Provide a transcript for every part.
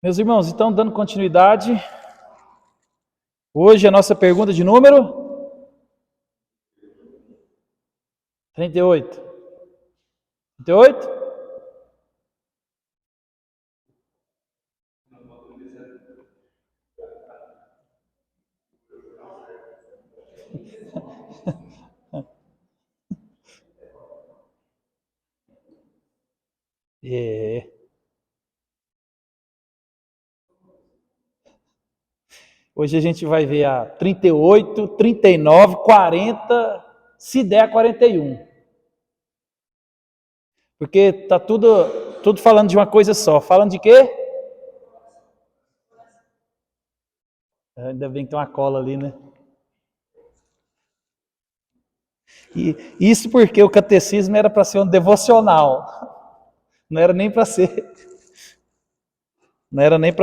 Meus irmãos, então, dando continuidade, hoje a nossa pergunta de número 38. 38? É. Hoje a gente vai ver a 38, 39, 40, se der a 41. Porque tá tudo falando de uma coisa só. Falando de quê? Ainda bem que tem uma cola ali, né? E isso porque o catecismo era para ser um devocional. Não era nem para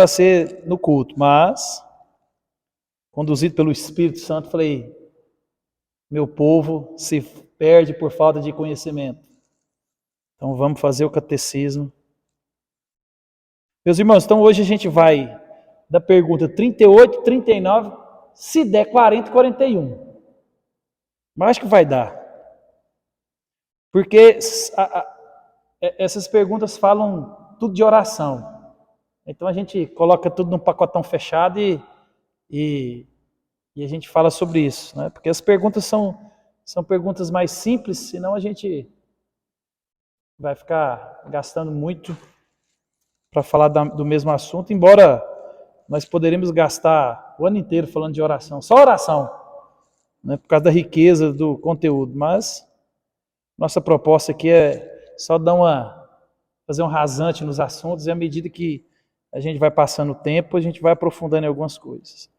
ser no culto, mas conduzido pelo Espírito Santo, falei: meu povo se perde por falta de conhecimento. Então vamos fazer o catecismo. Meus irmãos, então hoje a gente vai da pergunta 38, 39, se der 40 e 41. Mas acho que vai dar. Porque essas perguntas falam tudo de oração. Então a gente coloca tudo num pacotão fechado e a gente fala sobre isso, né? Porque as perguntas são perguntas mais simples, senão a gente vai ficar gastando muito para falar do mesmo assunto, embora nós poderíamos gastar o ano inteiro falando de oração, só oração, né? Por causa da riqueza do conteúdo, mas nossa proposta aqui é só fazer um rasante nos assuntos, e à medida que a gente vai passando o tempo, a gente vai aprofundando em algumas coisas.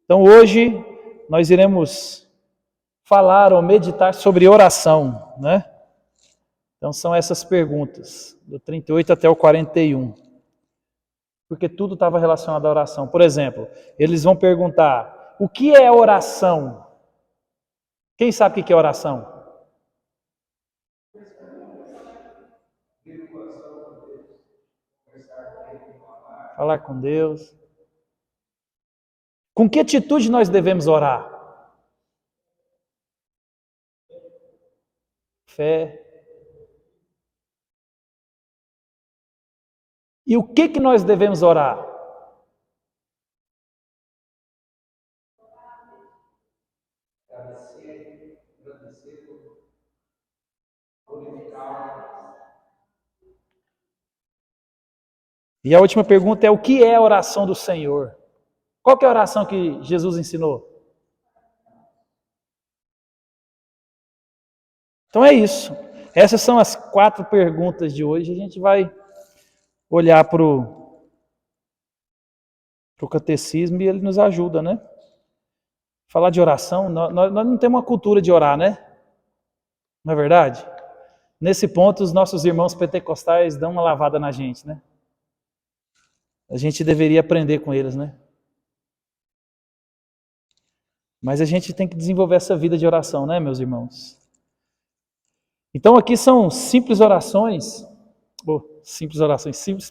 Então hoje nós iremos falar ou meditar sobre oração, né? Então são essas perguntas, do 38 até o 41. Porque tudo estava relacionado à oração. Por exemplo, eles vão perguntar: o que é oração? Quem sabe o que é oração? Falar com Deus. Com que atitude nós devemos orar? Fé. E o que nós devemos orar? E a última pergunta é: o que é a oração do Senhor? Qual que é a oração que Jesus ensinou? Então é isso. Essas são as 4 perguntas de hoje. A gente vai olhar para o catecismo e ele nos ajuda, né? Falar de oração, nós não temos uma cultura de orar, né? Não é verdade? Nesse ponto, os nossos irmãos pentecostais dão uma lavada na gente, né? A gente deveria aprender com eles, né? Mas a gente tem que desenvolver essa vida de oração, né, meus irmãos? Então aqui são simples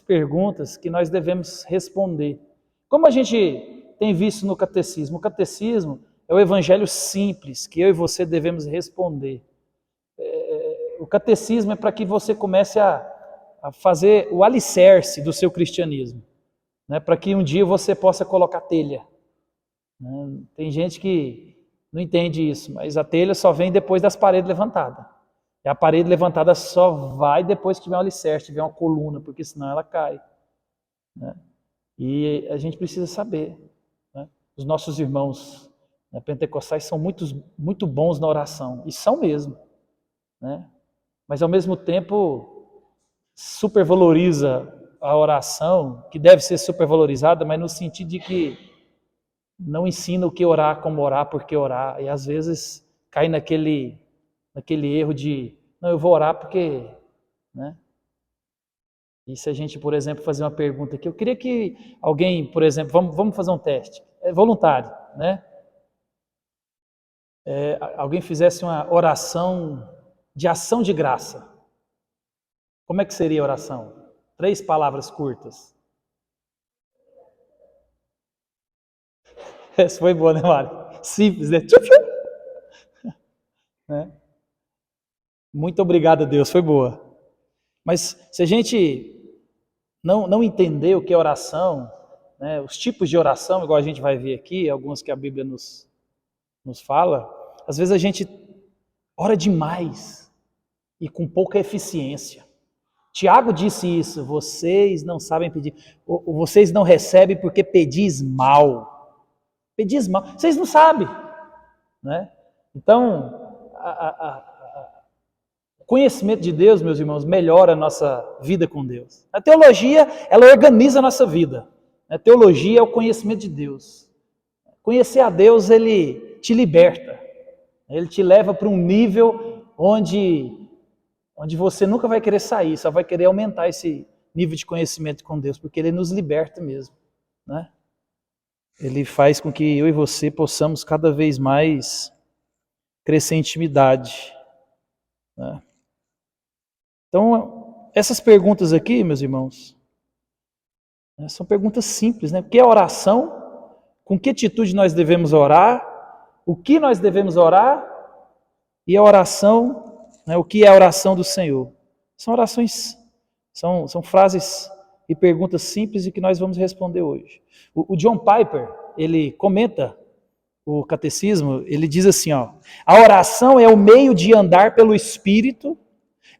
perguntas que nós devemos responder. Como a gente tem visto no catecismo? O catecismo é o evangelho simples que eu e você devemos responder. O catecismo é para que você comece a fazer o alicerce do seu cristianismo, né? Para que um dia você possa colocar telha. Né? Tem gente que não entende isso, mas a telha só vem depois das paredes levantadas. E a parede levantada só vai depois que tiver um alicerce, tiver uma coluna, porque senão ela cai. Né? E a gente precisa saber. Né? Os nossos irmãos, né, pentecostais são muito bons na oração, e são mesmo. Né? Mas ao mesmo tempo supervaloriza a oração, que deve ser supervalorizada, mas no sentido de que não ensina o que orar, como orar, por que orar, e às vezes cai naquele erro de, não, eu vou orar porque, né? E se a gente, por exemplo, fazer uma pergunta aqui, eu queria que alguém, por exemplo, vamos fazer um teste, é voluntário, né? Alguém fizesse uma oração de ação de graça. Como é que seria a oração? 3 palavras curtas. Essa foi boa, né, Mário? Simples, né? Tchum, tchum. Né? Muito obrigado a Deus, foi boa. Mas se a gente não entender o que é oração, né, os tipos de oração, igual a gente vai ver aqui, alguns que a Bíblia nos fala, às vezes a gente ora demais e com pouca eficiência. Tiago disse isso, vocês não sabem pedir, vocês não recebem porque pedis mal. Pedis mal, vocês não sabem. Né? Então, o conhecimento de Deus, meus irmãos, melhora a nossa vida com Deus. A teologia, ela organiza a nossa vida. A teologia é o conhecimento de Deus. Conhecer a Deus, ele te liberta. Ele te leva para um nível onde você nunca vai querer sair, só vai querer aumentar esse nível de conhecimento com Deus, porque Ele nos liberta mesmo. Né? Ele faz com que eu e você possamos cada vez mais crescer em intimidade. Né? Então, essas perguntas aqui, meus irmãos, são perguntas simples, né? O que é oração? Com que atitude nós devemos orar? O que nós devemos orar? E a oração, né? O que é a oração do Senhor? São orações, são frases e perguntas simples e que nós vamos responder hoje. O John Piper, ele comenta o catecismo, ele diz assim, ó, a oração é o meio de andar pelo Espírito,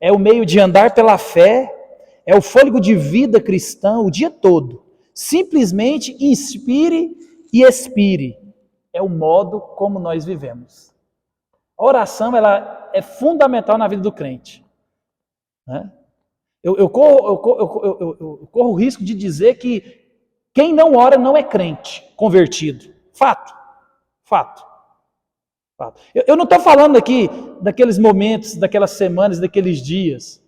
é o meio de andar pela fé, é o fôlego de vida cristã o dia todo. Simplesmente inspire e expire. É o modo como nós vivemos. A oração, ela é fundamental na vida do crente. Né? Eu corro o risco de dizer que quem não ora não é crente, convertido. Fato. Eu não estou falando aqui daqueles momentos, daquelas semanas, daqueles dias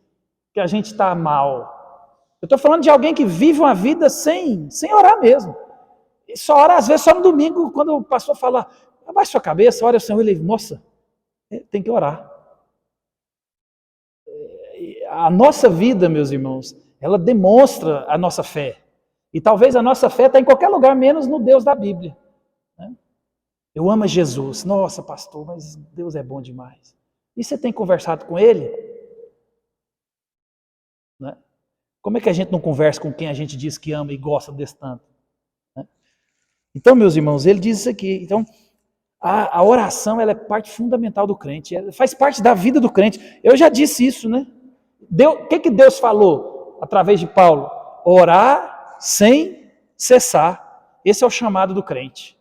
que a gente está mal. Eu estou falando de alguém que vive uma vida sem orar mesmo. E só ora, às vezes, só no domingo, quando o pastor fala, abaixa sua cabeça, ora ao Senhor, ele, nossa, tem que orar. A nossa vida, meus irmãos, ela demonstra a nossa fé. E talvez a nossa fé está em qualquer lugar, menos no Deus da Bíblia. Né? Eu amo Jesus. Nossa, pastor, mas Deus é bom demais. E você tem conversado com Ele? Né? Como é que a gente não conversa com quem a gente diz que ama e gosta desse tanto? Né? Então, meus irmãos, ele diz isso aqui. Então, a oração, ela é parte fundamental do crente. Ela faz parte da vida do crente. Eu já disse isso, né? O que Deus falou através de Paulo? Orar sem cessar. Esse é o chamado do crente.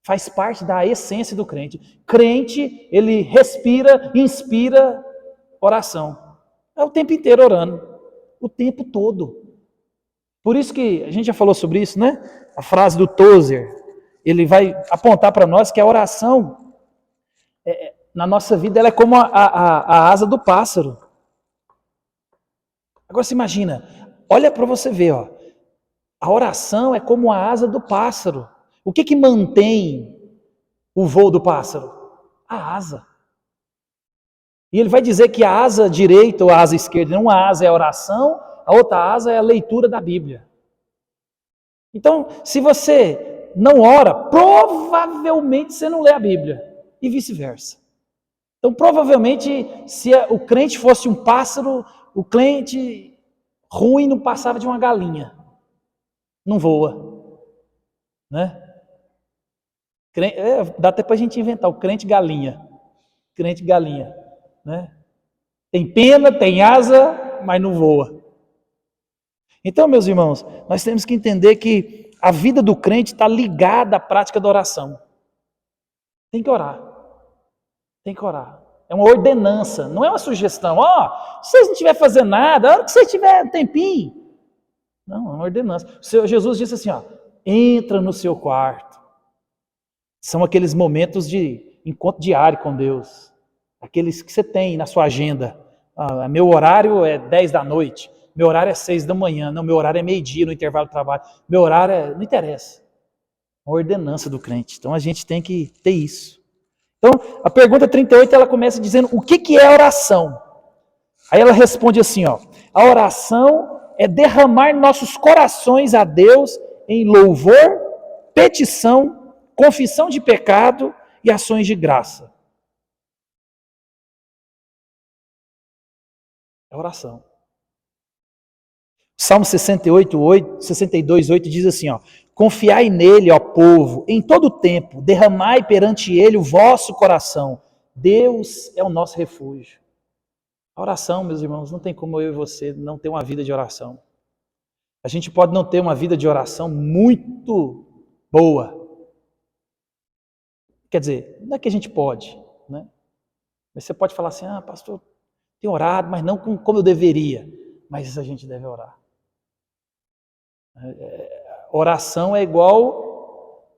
Faz parte da essência do crente. Crente, ele respira, inspira oração. É o tempo inteiro orando. O tempo todo. Por isso que a gente já falou sobre isso, né? A frase do Tozer, ele vai apontar para nós que a oração, na nossa vida, ela é como a asa do pássaro. Agora você imagina, olha para você ver, ó. A oração é como a asa do pássaro. O que mantém o voo do pássaro? A asa. E ele vai dizer que a asa direita ou a asa esquerda, uma asa é a oração, a outra asa é a leitura da Bíblia. Então, se você não ora, provavelmente você não lê a Bíblia. E vice-versa. Então, provavelmente, se o crente fosse um pássaro, o crente ruim não passava de uma galinha. Não voa. Né? Dá até para a gente inventar o crente galinha. Crente galinha. Né? Tem pena, tem asa, mas não voa. Então, meus irmãos, nós temos que entender que a vida do crente está ligada à prática da oração. Tem que orar. Tem que orar. É uma ordenança, não é uma sugestão. Se vocês não estiverem fazendo nada, a hora que vocês tiverem um tempinho. Não, é uma ordenança. O Senhor Jesus disse assim, entra no seu quarto. São aqueles momentos de encontro diário com Deus. Aqueles que você tem na sua agenda. Meu horário é 10 da noite. Meu horário é 6 da manhã. Não, meu horário é meio-dia no intervalo do trabalho. Meu horário não interessa. Uma ordenança do crente. Então a gente tem que ter isso. Então, a pergunta 38, ela começa dizendo, o que é oração? Aí ela responde assim, a oração é derramar nossos corações a Deus em louvor, petição, confissão de pecado e ações de graça. É oração. Salmo 62:8 diz assim, ó: confiai nele, ó povo, em todo o tempo, derramai perante ele o vosso coração. Deus é o nosso refúgio. A oração, meus irmãos, não tem como eu e você não ter uma vida de oração. A gente pode não ter uma vida de oração muito boa. Quer dizer, não é que a gente pode, né? Mas você pode falar assim, pastor, tenho orado, mas não como eu deveria. Mas a gente deve orar. Oração é igual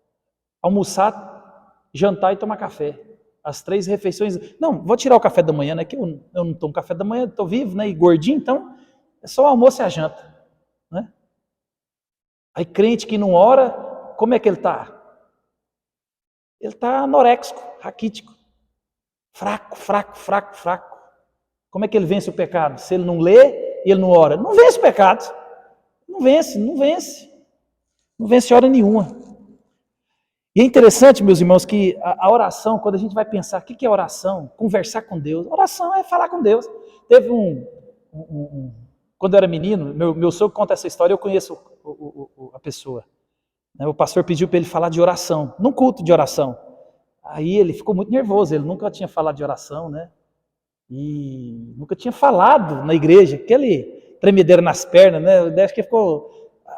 almoçar, jantar e tomar café. As 3 refeições. Não, vou tirar o café da manhã, né? Que eu não tomo café da manhã, estou vivo, né? E gordinho, então é só o almoço e a janta, né? Aí crente que não ora, como é que ele está? Ele está anoréxico, raquítico, fraco. Como é que ele vence o pecado? Se ele não lê e ele não ora, não vence o pecado. Não vence. Não vence hora nenhuma. E é interessante, meus irmãos, que a oração, quando a gente vai pensar, o que é oração? Conversar com Deus. Oração é falar com Deus. Teve quando eu era menino, meu sogro conta essa história, eu conheço a pessoa. O pastor pediu para ele falar de oração, num culto de oração. Aí ele ficou muito nervoso, ele nunca tinha falado de oração, né? E nunca tinha falado na igreja, aquele tremedeira nas pernas, né? Acho que ficou...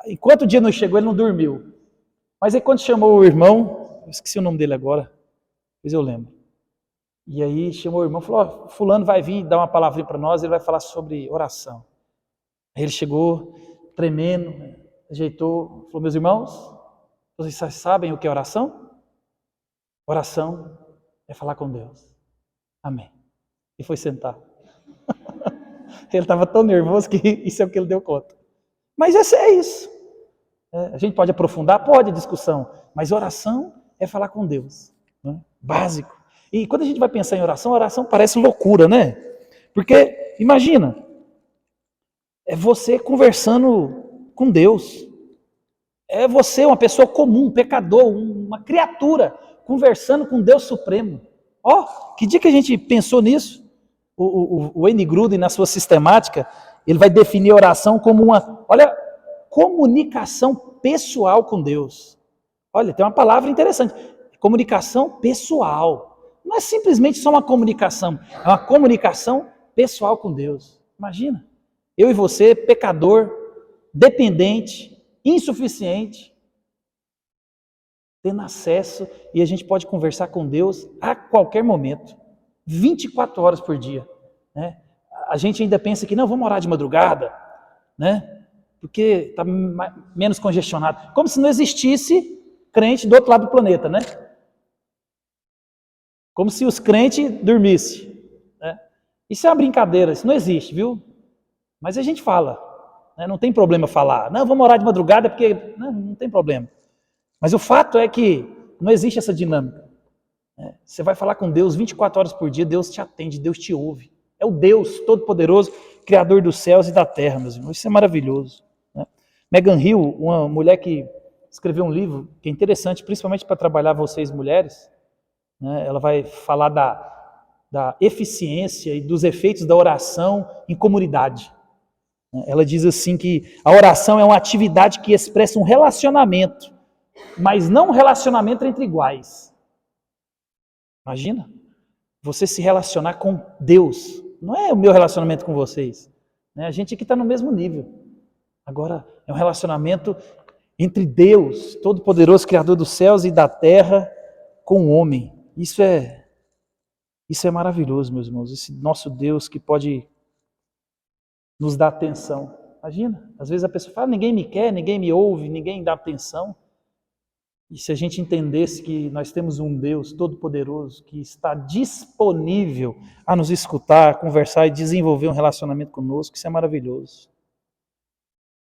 Enquanto o dia não chegou, ele não dormiu. Mas aí quando chamou o irmão, eu esqueci o nome dele agora, depois eu lembro. E aí chamou o irmão e falou, fulano vai vir dar uma palavrinha para nós, ele vai falar sobre oração. Aí ele chegou, tremendo, ajeitou, falou, meus irmãos, vocês sabem o que é oração? Oração é falar com Deus. Amém. E foi sentar. Ele estava tão nervoso que isso é o que ele deu conta. Mas é isso. A gente pode aprofundar? Pode, a discussão. Mas oração é falar com Deus. Né? Básico. E quando a gente vai pensar em oração, a oração parece loucura, né? Porque, imagina, é você conversando com Deus. É você, uma pessoa comum, um pecador, uma criatura, conversando com Deus Supremo. Que dia que a gente pensou nisso? O Wayne Grudem, na sua sistemática, ele vai definir a oração como comunicação pessoal com Deus. Olha, tem uma palavra interessante. Comunicação pessoal. Não é simplesmente só uma comunicação, é uma comunicação pessoal com Deus. Imagina, eu e você, pecador, dependente, insuficiente, tendo acesso, e a gente pode conversar com Deus a qualquer momento, 24 horas por dia. Né? A gente ainda pensa que não, vamos orar de madrugada, né? Porque está menos congestionado. Como se não existisse crente do outro lado do planeta, né? Como se os crentes dormissem. Né? Isso é uma brincadeira, isso não existe, viu? Mas a gente fala, né? Não tem problema falar. Não, vamos orar de madrugada porque... Não tem problema. Mas o fato é que não existe essa dinâmica. Né? Você vai falar com Deus 24 horas por dia, Deus te atende, Deus te ouve. É o Deus Todo-Poderoso, Criador dos céus e da terra, meus irmãos. Isso é maravilhoso. Né? Megan Hill, uma mulher que escreveu um livro que é interessante, principalmente para trabalhar vocês mulheres, né? Ela vai falar da eficiência e dos efeitos da oração em comunidade. Ela diz assim que a oração é uma atividade que expressa um relacionamento, mas não um relacionamento entre iguais. Imagina, você se relacionar com Deus. Não é o meu relacionamento com vocês. A gente aqui está no mesmo nível. Agora, é um relacionamento entre Deus, Todo-Poderoso, Criador dos céus e da terra, com o homem. Isso é maravilhoso, meus irmãos. Esse nosso Deus que pode nos dar atenção. Imagina, às vezes a pessoa fala, ninguém me quer, ninguém me ouve, ninguém dá atenção. E se a gente entendesse que nós temos um Deus Todo-Poderoso que está disponível a nos escutar, a conversar e desenvolver um relacionamento conosco, isso é maravilhoso.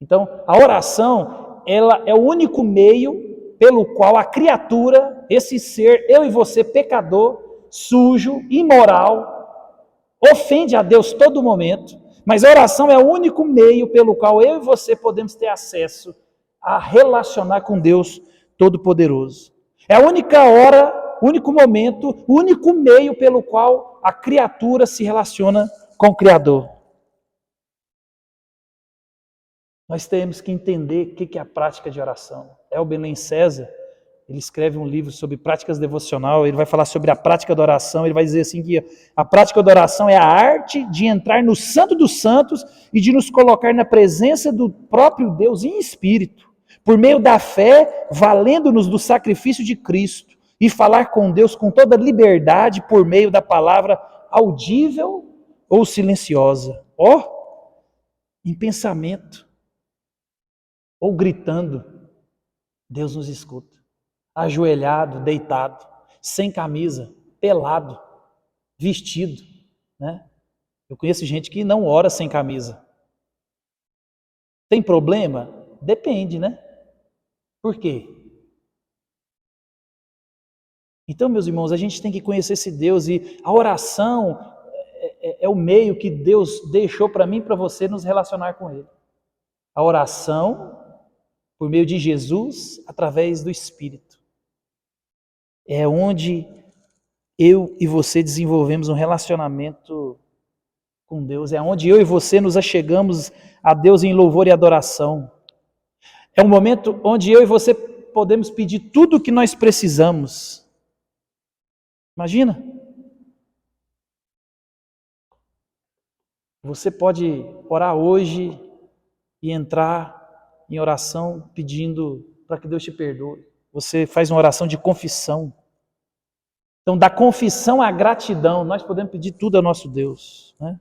Então, a oração, ela é o único meio pelo qual a criatura, esse ser, eu e você, pecador, sujo, imoral, ofende a Deus todo momento, mas a oração é o único meio pelo qual eu e você podemos ter acesso a relacionar com Deus Todo-Poderoso. É a única hora, o único momento, o único meio pelo qual a criatura se relaciona com o Criador. Nós temos que entender o que é a prática de oração. Belém César, ele escreve um livro sobre práticas devocional, ele vai falar sobre a prática da oração, ele vai dizer assim que a prática da oração é a arte de entrar no Santo dos Santos e de nos colocar na presença do próprio Deus em espírito, por meio da fé, valendo-nos do sacrifício de Cristo, e falar com Deus com toda liberdade por meio da palavra audível ou silenciosa. Em pensamento, ou gritando, Deus nos escuta. Ajoelhado, deitado, sem camisa, pelado, vestido, né? Eu conheço gente que não ora sem camisa. Tem problema? Depende, né? Por quê? Então, meus irmãos, a gente tem que conhecer esse Deus, e a oração é o meio que Deus deixou para mim e para você nos relacionar com Ele. A oração, por meio de Jesus, através do Espírito. É onde eu e você desenvolvemos um relacionamento com Deus. É onde eu e você nos achegamos a Deus em louvor e adoração. É um momento onde eu e você podemos pedir tudo o que nós precisamos. Imagina. Você pode orar hoje e entrar em oração pedindo para que Deus te perdoe. Você faz uma oração de confissão. Então, da confissão à gratidão, nós podemos pedir tudo ao nosso Deus, né?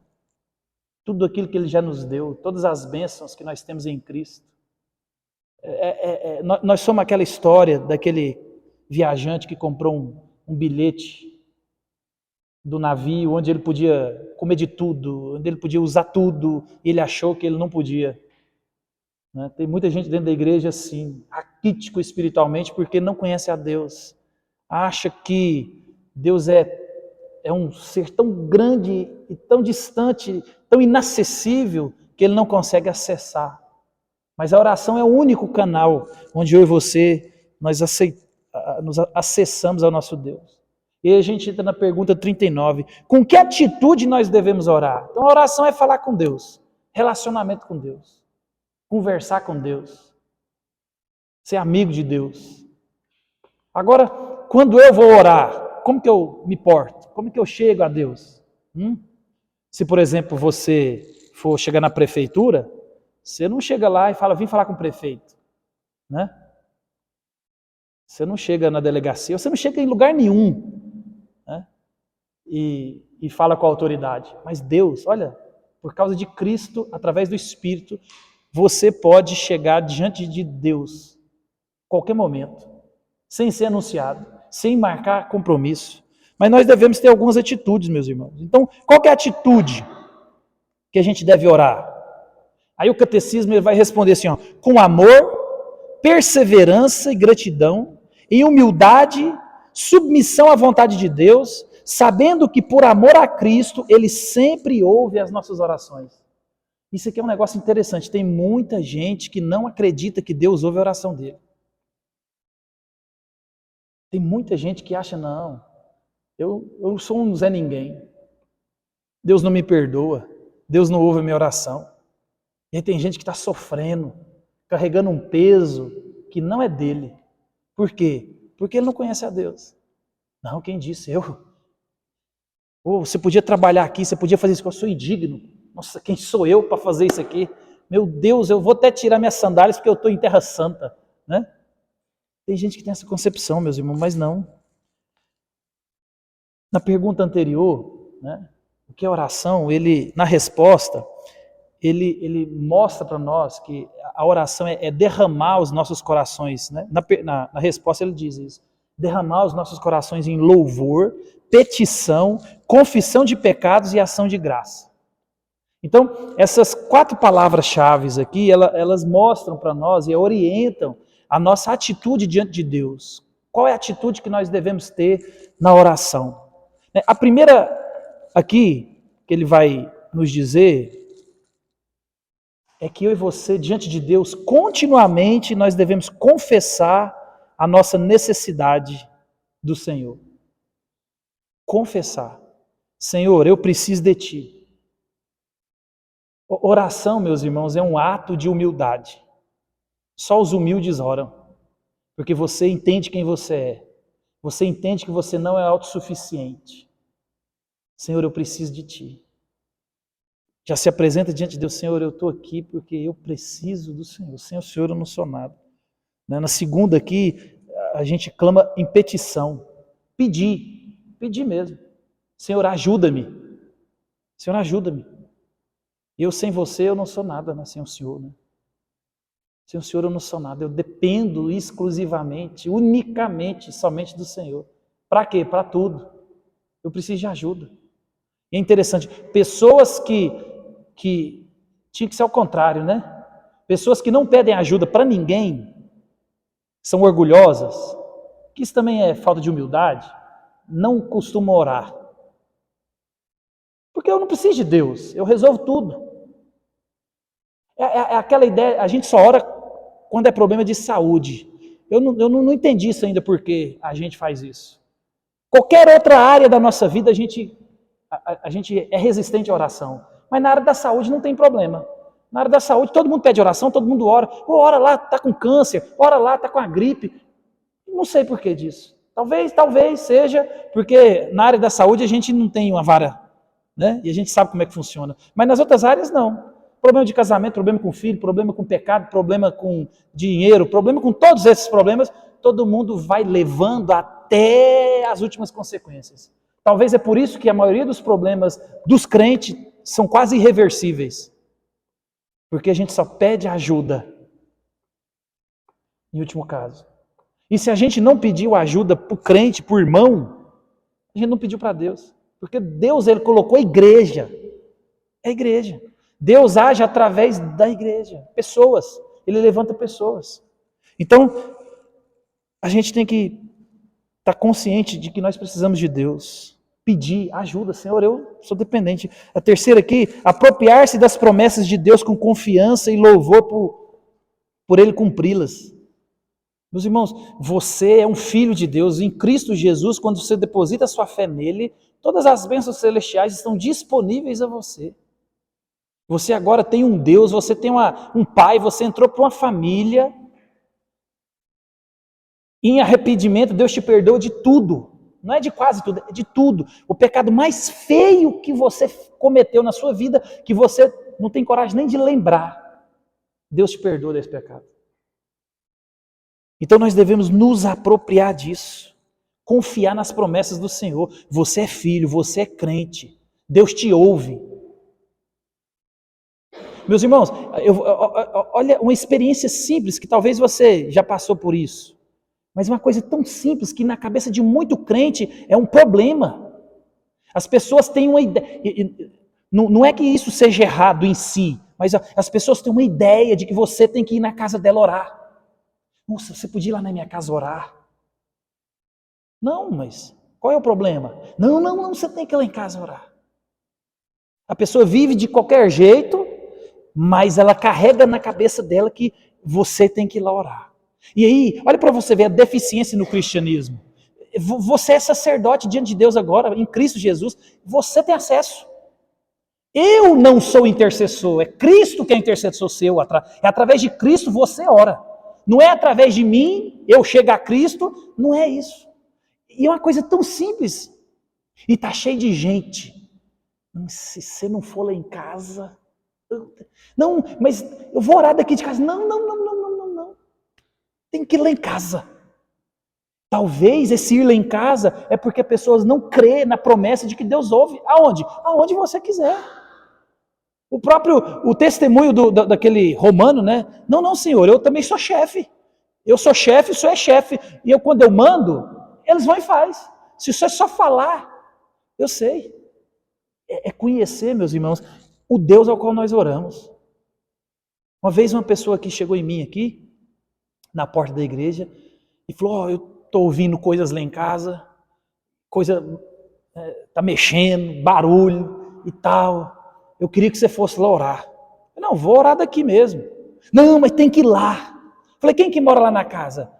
Tudo aquilo que Ele já nos deu, todas as bênçãos que nós temos em Cristo. Nós somos aquela história daquele viajante que comprou um bilhete do navio, onde ele podia comer de tudo, onde ele podia usar tudo, e ele achou que ele não podia. Né? Tem muita gente dentro da igreja assim, raquítico espiritualmente, porque não conhece a Deus. Acha que Deus é um ser tão grande e tão distante, tão inacessível, que ele não consegue acessar. Mas a oração é o único canal onde eu e você, nós nos acessamos ao nosso Deus. E a gente entra na pergunta 39. Com que atitude nós devemos orar? Então a oração é falar com Deus, relacionamento com Deus, conversar com Deus, ser amigo de Deus. Agora, quando eu vou orar, como que eu me porto? Como que eu chego a Deus? Se, por exemplo, você for chegar na prefeitura, você não chega lá e fala, vim falar com o prefeito, né? Você não chega na delegacia, você não chega em lugar nenhum, né? E fala com a autoridade. Mas Deus, olha, por causa de Cristo, através do Espírito, você pode chegar diante de Deus, qualquer momento, sem ser anunciado, sem marcar compromisso. Mas nós devemos ter algumas atitudes, meus irmãos. Então, qual que é a atitude que a gente deve orar? Aí o catecismo ele vai responder assim, com amor, perseverança e gratidão, em humildade, submissão à vontade de Deus, sabendo que por amor a Cristo, Ele sempre ouve as nossas orações. Isso aqui é um negócio interessante. Tem muita gente que não acredita que Deus ouve a oração dele. Tem muita gente que acha, não, eu sou um Zé Ninguém. Deus não me perdoa. Deus não ouve a minha oração. E aí tem gente que está sofrendo, carregando um peso que não é dele. Por quê? Porque ele não conhece a Deus. Não, quem disse? Eu? Você podia trabalhar aqui, você podia fazer isso, eu sou indigno. Nossa, quem sou eu para fazer isso aqui? Meu Deus, eu vou até tirar minhas sandálias porque eu estou em terra santa, né? Tem gente que tem essa concepção, meus irmãos, mas não. Na pergunta anterior, né, o que é oração? Na resposta, ele mostra para nós que a oração é derramar os nossos corações. Né? Na resposta ele diz isso. Derramar os nossos corações em louvor, petição, confissão de pecados e ação de graça. Então, essas 4 palavras-chave aqui, elas mostram para nós e orientam a nossa atitude diante de Deus. Qual é a atitude que nós devemos ter na oração? A primeira aqui, que ele vai nos dizer, é que eu e você, diante de Deus, continuamente nós devemos confessar a nossa necessidade do Senhor. Confessar. Senhor, eu preciso de Ti. Oração, meus irmãos, é um ato de humildade. Só os humildes oram, porque você entende quem você é. Você entende que você não é autossuficiente. Senhor, eu preciso de Ti. Já se apresenta diante de Deus, Senhor, eu estou aqui porque eu preciso do Senhor. Sem o Senhor eu não sou nada. Na segunda aqui, a gente clama em petição. Pedir mesmo. Senhor, ajuda-me. Senhor, ajuda-me. Eu sem você eu não sou nada, né? Sem o Senhor, né? Sem o Senhor eu não sou nada. Eu dependo exclusivamente, unicamente, somente do Senhor. Para quê? Para tudo. Eu preciso de ajuda. E é interessante, pessoas que tinha que ser ao contrário, né? Pessoas que não pedem ajuda para ninguém, são orgulhosas, que isso também é falta de humildade, não costumam orar. Porque eu não preciso de Deus, eu resolvo tudo. É aquela ideia, a gente só ora quando é problema de saúde. Eu não entendi isso ainda, porque a gente faz isso. Qualquer outra área da nossa vida, a gente é resistente à oração. Mas na área da saúde não tem problema. Na área da saúde todo mundo pede oração, todo mundo ora. Ora lá, está com câncer, ora lá, está com a gripe. Não sei por que disso. Talvez seja porque na área da saúde a gente não tem uma vara, né? E a gente sabe como é que funciona. Mas nas outras áreas não. Problema de casamento, problema com filho, problema com pecado, problema com dinheiro, problema com todos esses problemas, todo mundo vai levando até as últimas consequências. Talvez é por isso que a maioria dos problemas dos crentes são quase irreversíveis. Porque a gente só pede ajuda, em último caso. E se a gente não pediu ajuda para o crente, para o irmão, a gente não pediu para Deus. Porque Deus, Ele colocou a igreja. É a igreja. Deus age através da igreja. Pessoas. Ele levanta pessoas. Então, a gente tem que estar consciente de que nós precisamos de Deus. Pedir ajuda, Senhor, eu sou dependente. A terceira aqui, apropriar-se das promessas de Deus com confiança e louvor por Ele cumpri-las. Meus irmãos, você é um filho de Deus em Cristo Jesus. Quando você deposita a sua fé nele, todas as bênçãos celestiais estão disponíveis a você. Você agora tem um Deus, você tem um pai, você entrou para uma família. Em arrependimento, Deus te perdoa de tudo. Não é de quase tudo, é de tudo. O pecado mais feio que você cometeu na sua vida, que você não tem coragem nem de lembrar, Deus te perdoa desse pecado. Então nós devemos nos apropriar disso. Confiar nas promessas do Senhor. Você é filho, você é crente. Deus te ouve. Meus irmãos, olha uma experiência simples, que talvez você já passou por isso. Mas uma coisa tão simples que na cabeça de muito crente é um problema. As pessoas têm uma ideia, não é que isso seja errado em si, mas as pessoas têm uma ideia de que você tem que ir na casa dela orar. Nossa, você podia ir lá na minha casa orar? Não, mas qual é o problema? Não, você tem que ir lá em casa orar. A pessoa vive de qualquer jeito, mas ela carrega na cabeça dela que você tem que ir lá orar. E aí, olha para você ver a deficiência no cristianismo. Você é sacerdote diante de Deus agora, em Cristo Jesus, você tem acesso. Eu não sou intercessor, é Cristo que é intercessor seu. É através de Cristo você ora. Não é através de mim, eu chego a Cristo, não é isso. E é uma coisa tão simples. E está cheio de gente. Se você não for lá em casa... Não, mas eu vou orar daqui de casa. Não. Tem que ir lá em casa. Talvez esse ir lá em casa é porque as pessoas não crê na promessa de que Deus ouve. Aonde? Aonde você quiser. O testemunho daquele romano, né? Não, senhor, eu também sou chefe. Eu sou chefe, o senhor é chefe. E quando eu mando, eles vão e faz. Se o senhor só falar, eu sei. É conhecer, meus irmãos, o Deus ao qual nós oramos. Uma vez uma pessoa que chegou em mim aqui, na porta da igreja, e falou, eu estou ouvindo coisas lá em casa, está mexendo, barulho e tal, eu queria que você fosse lá orar. Eu, não, vou orar daqui mesmo. Não, mas tem que ir lá. Falei, quem que mora lá na casa?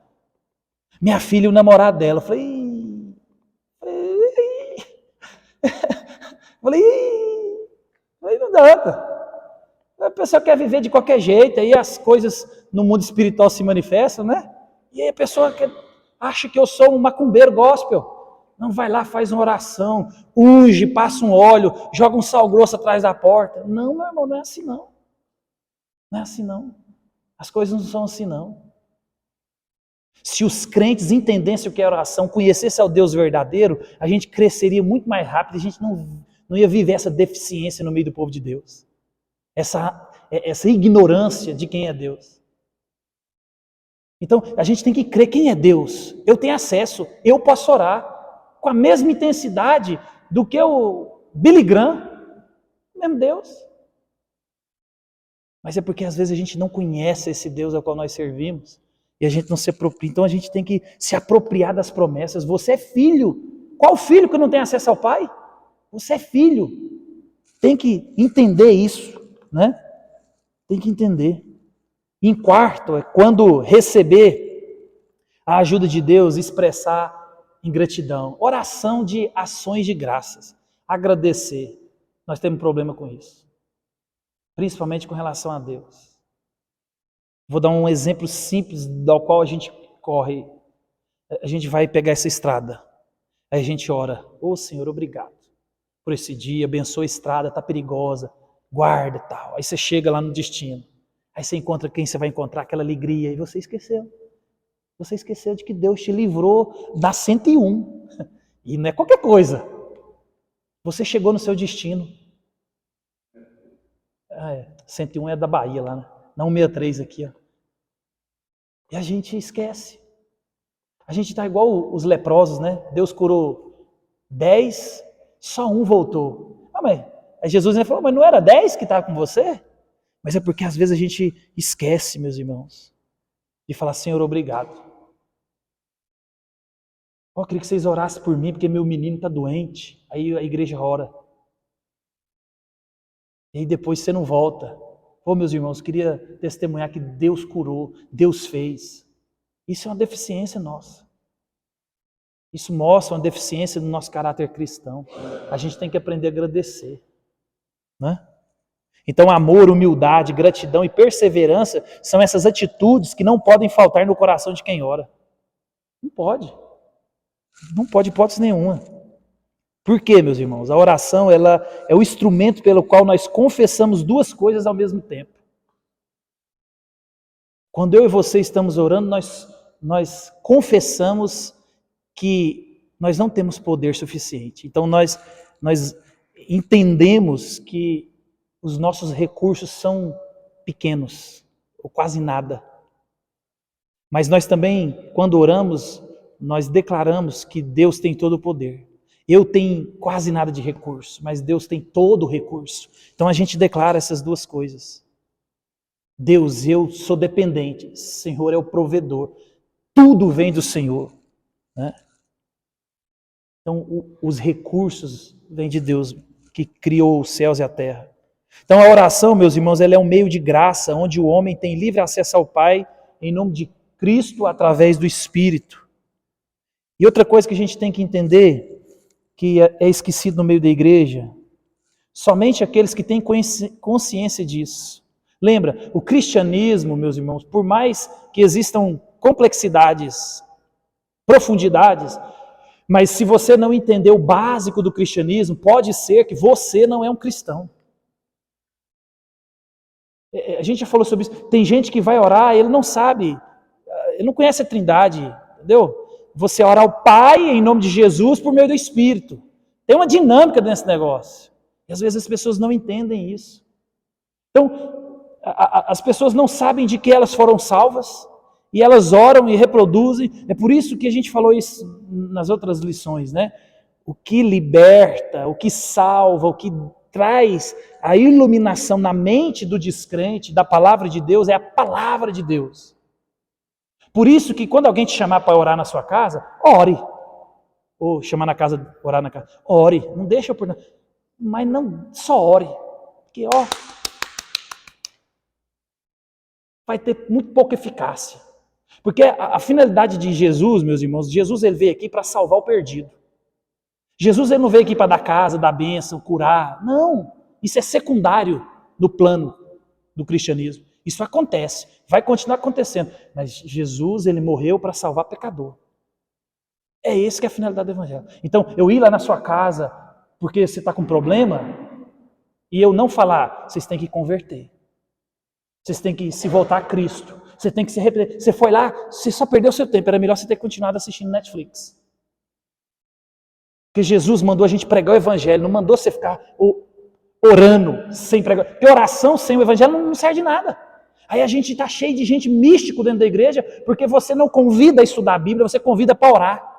Minha filha e o namorado dela. Eu falei, "Ih, ih." Falei, "Ih." Falei, não dá. A pessoa quer viver de qualquer jeito, aí as coisas no mundo espiritual se manifestam, né? E aí a pessoa acha que eu sou um macumbeiro gospel. Não, vai lá, faz uma oração, unge, passa um óleo, joga um sal grosso atrás da porta. Não, meu irmão, não é assim não. Não é assim não. As coisas não são assim não. Se os crentes entendessem o que é oração, conhecessem ao Deus verdadeiro, a gente cresceria muito mais rápido, a gente não ia viver essa deficiência no meio do povo de Deus. Essa ignorância de quem é Deus. Então, a gente tem que crer quem é Deus. Eu tenho acesso, eu posso orar com a mesma intensidade do que o Billy Graham, o mesmo Deus. Mas é porque às vezes a gente não conhece esse Deus ao qual nós servimos e a gente não se apropria. Então a gente tem que se apropriar das promessas. Você é filho. Qual filho que não tem acesso ao Pai? Você é filho. Tem que entender isso, né? Tem que entender. Em quarto, é quando receber a ajuda de Deus, expressar em gratidão. Oração de ações de graças. Agradecer. Nós temos problema com isso. Principalmente com relação a Deus. Vou dar um exemplo simples do qual a gente corre. A gente vai pegar essa estrada. Aí a gente ora. Ô Senhor, obrigado por esse dia. Abençoa a estrada, está perigosa. Guarda e tal. Aí você chega lá no destino. Aí você encontra quem você vai encontrar, aquela alegria. E você esqueceu. Você esqueceu de que Deus te livrou da 101. E não é qualquer coisa. Você chegou no seu destino. 101 é da Bahia lá, né? Não 163 aqui, ó. E a gente esquece. A gente está igual os leprosos, né? Deus curou 10, só um voltou. Mas aí Jesus falou, mas não era 10 que estava com você? Mas é porque às vezes a gente esquece, meus irmãos, de falar, Senhor, obrigado. Eu queria que vocês orassem por mim, porque meu menino está doente. Aí a igreja ora. E aí depois você não volta. Meus irmãos, queria testemunhar que Deus curou, Deus fez. Isso é uma deficiência nossa. Isso mostra uma deficiência do nosso caráter cristão. A gente tem que aprender a agradecer. Né? Então, amor, humildade, gratidão e perseverança são essas atitudes que não podem faltar no coração de quem ora. Não pode. Não pode hipótese nenhuma. Por quê, meus irmãos? A oração ela é o instrumento pelo qual nós confessamos duas coisas ao mesmo tempo. Quando eu e você estamos orando, nós confessamos que nós não temos poder suficiente. Então nós entendemos que os nossos recursos são pequenos, ou quase nada. Mas nós também, quando oramos, nós declaramos que Deus tem todo o poder. Eu tenho quase nada de recurso, mas Deus tem todo o recurso. Então a gente declara essas duas coisas. Deus, eu sou dependente. O Senhor é o provedor. Tudo vem do Senhor. Né? Então os recursos vêm de Deus, que criou os céus e a terra. Então a oração, meus irmãos, ela é um meio de graça, onde o homem tem livre acesso ao Pai, em nome de Cristo, através do Espírito. E outra coisa que a gente tem que entender, que é esquecido no meio da igreja, somente aqueles que têm consciência disso. Lembra, o cristianismo, meus irmãos, por mais que existam complexidades, profundidades, mas se você não entender o básico do cristianismo, pode ser que você não é um cristão. A gente já falou sobre isso. Tem gente que vai orar, ele não sabe, ele não conhece a Trindade, entendeu? Você ora ao Pai em nome de Jesus por meio do Espírito. Tem uma dinâmica nesse negócio. E às vezes as pessoas não entendem isso. Então, as pessoas não sabem de que elas foram salvas, e elas oram e reproduzem. É por isso que a gente falou isso nas outras lições, né? O que liberta, o que salva, o que traz a iluminação na mente do descrente da palavra de Deus é a palavra de Deus. Por isso que quando alguém te chamar para orar na sua casa, ore. Ou chamar na casa, orar na casa, ore. Não deixa eu por nada. Mas não, só ore. Porque, vai ter muito pouca eficácia. Porque a finalidade de Jesus, meus irmãos, Jesus ele veio aqui para salvar o perdido. Jesus ele não veio aqui para dar casa, dar bênção, curar. Não, isso é secundário no plano do cristianismo. Isso acontece, vai continuar acontecendo. Mas Jesus ele morreu para salvar pecador. É esse que é a finalidade do evangelho. Então, eu ir lá na sua casa porque você está com problema e eu não falar, vocês têm que converter. Vocês têm que se voltar a Cristo. Você tem que se arrepender. Você foi lá, você só perdeu seu tempo. Era melhor você ter continuado assistindo Netflix. Porque Jesus mandou a gente pregar o evangelho, não mandou você ficar orando sem pregar. Porque oração sem o evangelho não serve de nada. Aí a gente está cheio de gente místico dentro da igreja, porque você não convida a estudar a Bíblia, você convida para orar.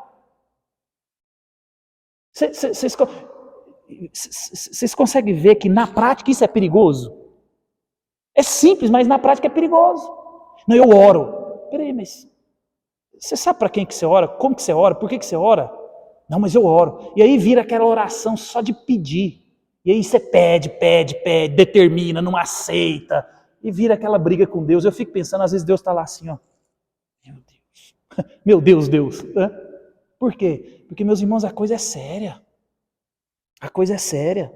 Vocês conseguem ver que na prática isso é perigoso? É simples, mas na prática é perigoso. Não, eu oro. Peraí, mas você sabe para quem que você ora? Como que você ora? Por que que você ora? Não, mas eu oro. E aí vira aquela oração só de pedir. E aí você pede, determina, não aceita. E vira aquela briga com Deus. Eu fico pensando, às vezes Deus está lá assim, ó. Meu Deus. Meu Deus, Deus. Por quê? Porque, meus irmãos, a coisa é séria. A coisa é séria.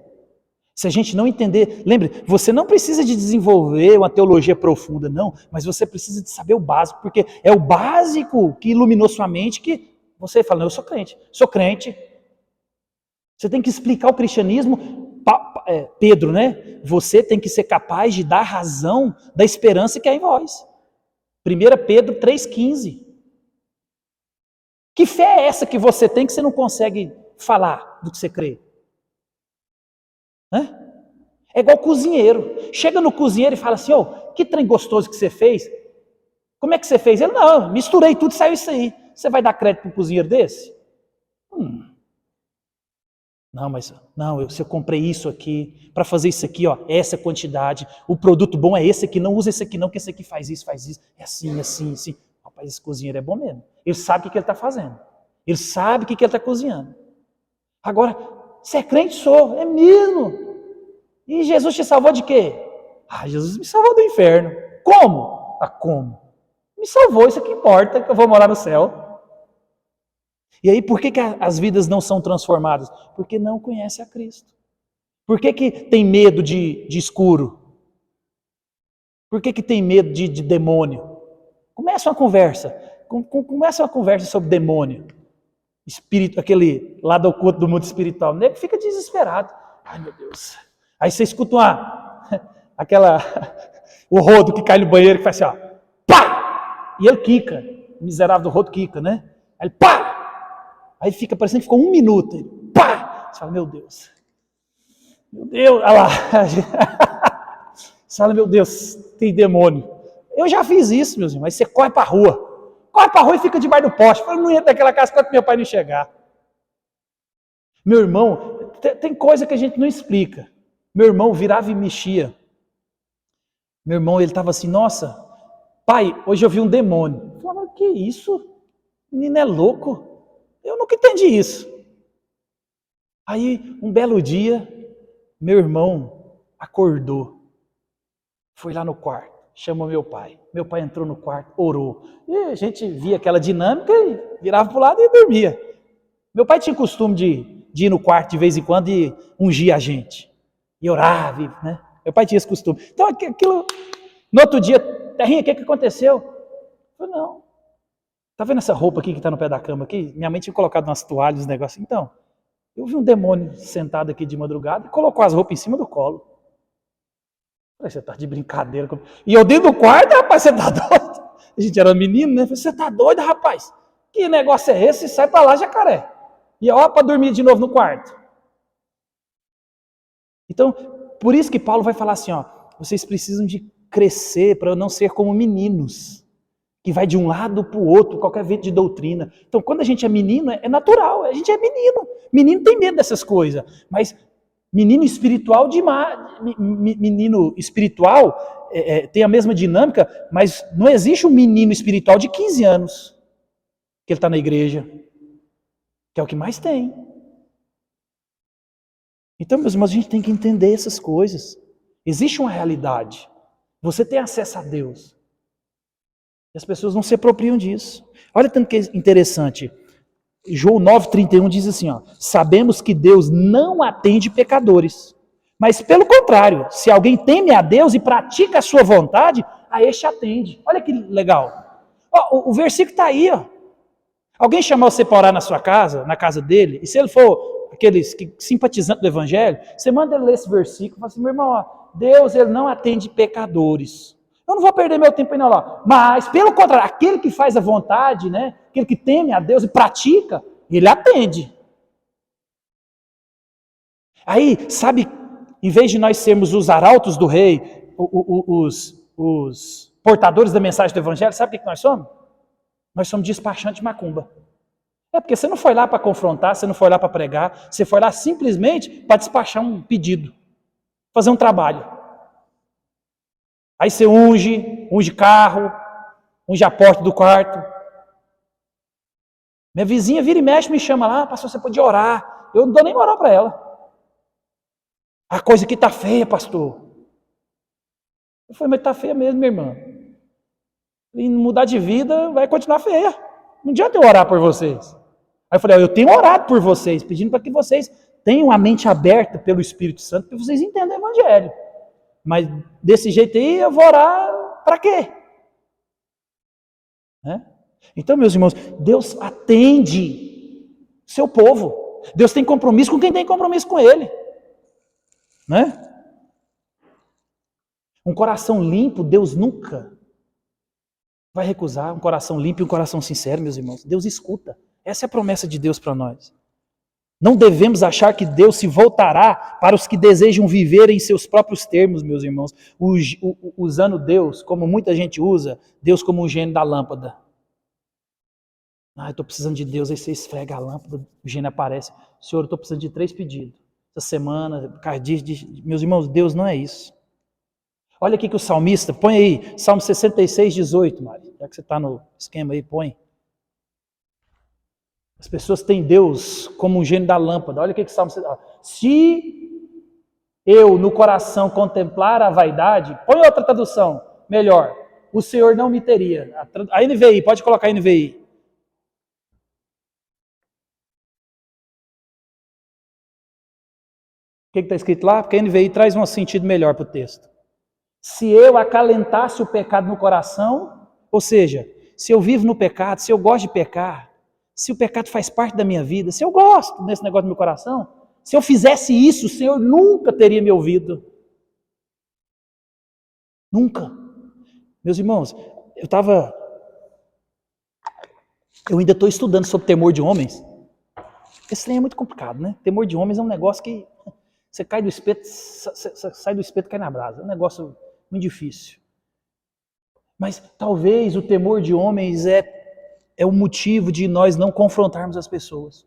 Se a gente não entender, lembre, você não precisa de desenvolver uma teologia profunda, não, mas você precisa de saber o básico, porque é o básico que iluminou sua mente que você fala, não, eu sou crente. Você tem que explicar o cristianismo, Pedro, né? Você tem que ser capaz de dar razão da esperança que há em vós. 1 Pedro 3,15. Que fé é essa que você tem que você não consegue falar do que você crê? É igual cozinheiro. Chega no cozinheiro e fala assim, que trem gostoso que você fez. Como é que você fez? Ele, não, misturei tudo e saiu isso aí. Você vai dar crédito para um cozinheiro desse? Não, se eu comprei isso aqui, para fazer isso aqui, essa quantidade, o produto bom é esse aqui, não usa esse aqui não, que esse aqui faz isso. É assim. Rapaz, esse cozinheiro é bom mesmo. Ele sabe o que ele está fazendo. Ele sabe o que ele está cozinhando. Agora, você é crente? Sou, é mesmo. E Jesus te salvou de quê? Jesus me salvou do inferno. Como? Como? Me salvou, isso que importa, que eu vou morar no céu. E aí, por que as vidas não são transformadas? Porque não conhece a Cristo. Por que tem medo de escuro? Por que tem medo de demônio? Começa uma conversa sobre demônio. Espírito, aquele lado oculto do mundo espiritual. O nego fica desesperado. Ai, meu Deus. Aí você escuta o rodo que cai no banheiro que faz assim, pá! E ele quica. O miserável do rodo quica, né? Aí ele, pá! Aí fica parecendo que ficou 1 minuto. Ele, pá! Você fala, meu Deus, olha lá. Você fala, meu Deus, tem demônio. Eu já fiz isso, meus irmãos. Aí você corre pra rua. E fica debaixo do poste. Eu não entro naquela casa enquanto meu pai não chegar. Meu irmão, tem coisa que a gente não explica. Meu irmão virava e mexia. Meu irmão, ele estava assim, nossa, pai, hoje eu vi um demônio. Eu falava, que isso? O menino é louco? Eu nunca entendi isso. Aí, um belo dia, meu irmão acordou. Foi lá no quarto, chamou meu pai. Meu pai entrou no quarto, orou. E a gente via aquela dinâmica e virava para o lado e dormia. Meu pai tinha costume de ir no quarto de vez em quando e ungir a gente. E orava, né? Meu pai tinha esse costume. Então, aquilo... No outro dia, Terrinha, o que aconteceu? Eu falei, não. Tá vendo essa roupa aqui que está no pé da cama aqui? Minha mãe tinha colocado umas toalhas, uns negócios. Então, eu vi um demônio sentado aqui de madrugada e colocou as roupas em cima do colo. Eu falei, você tá de brincadeira. E eu dentro do quarto, rapaz, você tá doido? A gente era menino, né? Eu falei, você tá doido, rapaz? Que negócio é esse? Sai pra lá, jacaré. E para dormir de novo no quarto. Então, por isso que Paulo vai falar assim, vocês precisam de crescer para não ser como meninos, que vai de um lado para o outro, qualquer vento de doutrina. Então, quando a gente é menino, é natural, a gente é menino. Menino tem medo dessas coisas, mas menino espiritual tem a mesma dinâmica, mas não existe um menino espiritual de 15 anos que ele está na igreja, que é o que mais tem. Então, meus irmãos, a gente tem que entender essas coisas. Existe uma realidade. Você tem acesso a Deus. E as pessoas não se apropriam disso. Olha tanto que é interessante. João 9,31 diz assim, ó, sabemos que Deus não atende pecadores, mas pelo contrário, se alguém teme a Deus e pratica a sua vontade, a este atende. Olha que legal. Ó, o versículo está aí, ó. Alguém chamou você para orar na sua casa, na casa dele, e se ele for aqueles que simpatizantes do evangelho, você manda ele ler esse versículo e fala assim, meu irmão, ó, Deus ele não atende pecadores. Eu não vou perder meu tempo indo lá. Mas, pelo contrário, aquele que faz a vontade, né, aquele que teme a Deus e pratica, ele atende. Aí, sabe, em vez de nós sermos os arautos do rei, os portadores da mensagem do evangelho, sabe o que nós somos? Nós somos despachantes de macumba. É porque você não foi lá para confrontar, você não foi lá para pregar, você foi lá simplesmente para despachar um pedido, fazer um trabalho. Aí você unge carro, unge a porta do quarto. Minha vizinha vira e mexe, me chama lá, pastor, você pode orar. Eu não dou nem moral para ela. A coisa aqui está feia, pastor. Eu falei, mas está feia mesmo, minha irmã. E mudar de vida vai continuar feia. Não adianta eu orar por vocês. Aí eu falei, eu tenho orado por vocês, pedindo para que vocês tenham a mente aberta pelo Espírito Santo, para que vocês entendam o Evangelho. Mas desse jeito aí, eu vou orar para quê? Né? Então, meus irmãos, Deus atende seu povo. Deus tem compromisso com quem tem compromisso com Ele. Né? Um coração limpo, Deus nunca vai recusar. Um coração limpo e um coração sincero, meus irmãos. Deus escuta. Essa é a promessa de Deus para nós. Não devemos achar que Deus se voltará para os que desejam viver em seus próprios termos, meus irmãos, usando Deus, como muita gente usa, Deus como um gênio da lâmpada. Eu estou precisando de Deus, aí você esfrega a lâmpada, o gênio aparece. Senhor, eu estou precisando de 3 pedidos. Essa semana, meus irmãos, Deus não é isso. Olha aqui que o salmista, põe aí, Salmo 66, 18, Mário, já que você está no esquema aí, põe. As pessoas têm Deus como um gênio da lâmpada. Olha o que o Salmo 66 diz. Se eu no coração contemplar a vaidade, põe outra tradução, melhor, o Senhor não me teria. A NVI, pode colocar a NVI. O que está escrito lá? Porque a NVI traz um sentido melhor para o texto. Se eu acalentasse o pecado no coração, ou seja, se eu vivo no pecado, se eu gosto de pecar, se o pecado faz parte da minha vida, se eu gosto desse negócio do meu coração, se eu fizesse isso, o Senhor nunca teria me ouvido. Nunca. Meus irmãos, eu ainda estou estudando sobre temor de homens. Esse trem é muito complicado, né? Temor de homens é um negócio que você cai do espeto, sai do espeto e cai na brasa. É um negócio muito difícil. Mas talvez o temor de homens é o motivo de nós não confrontarmos as pessoas.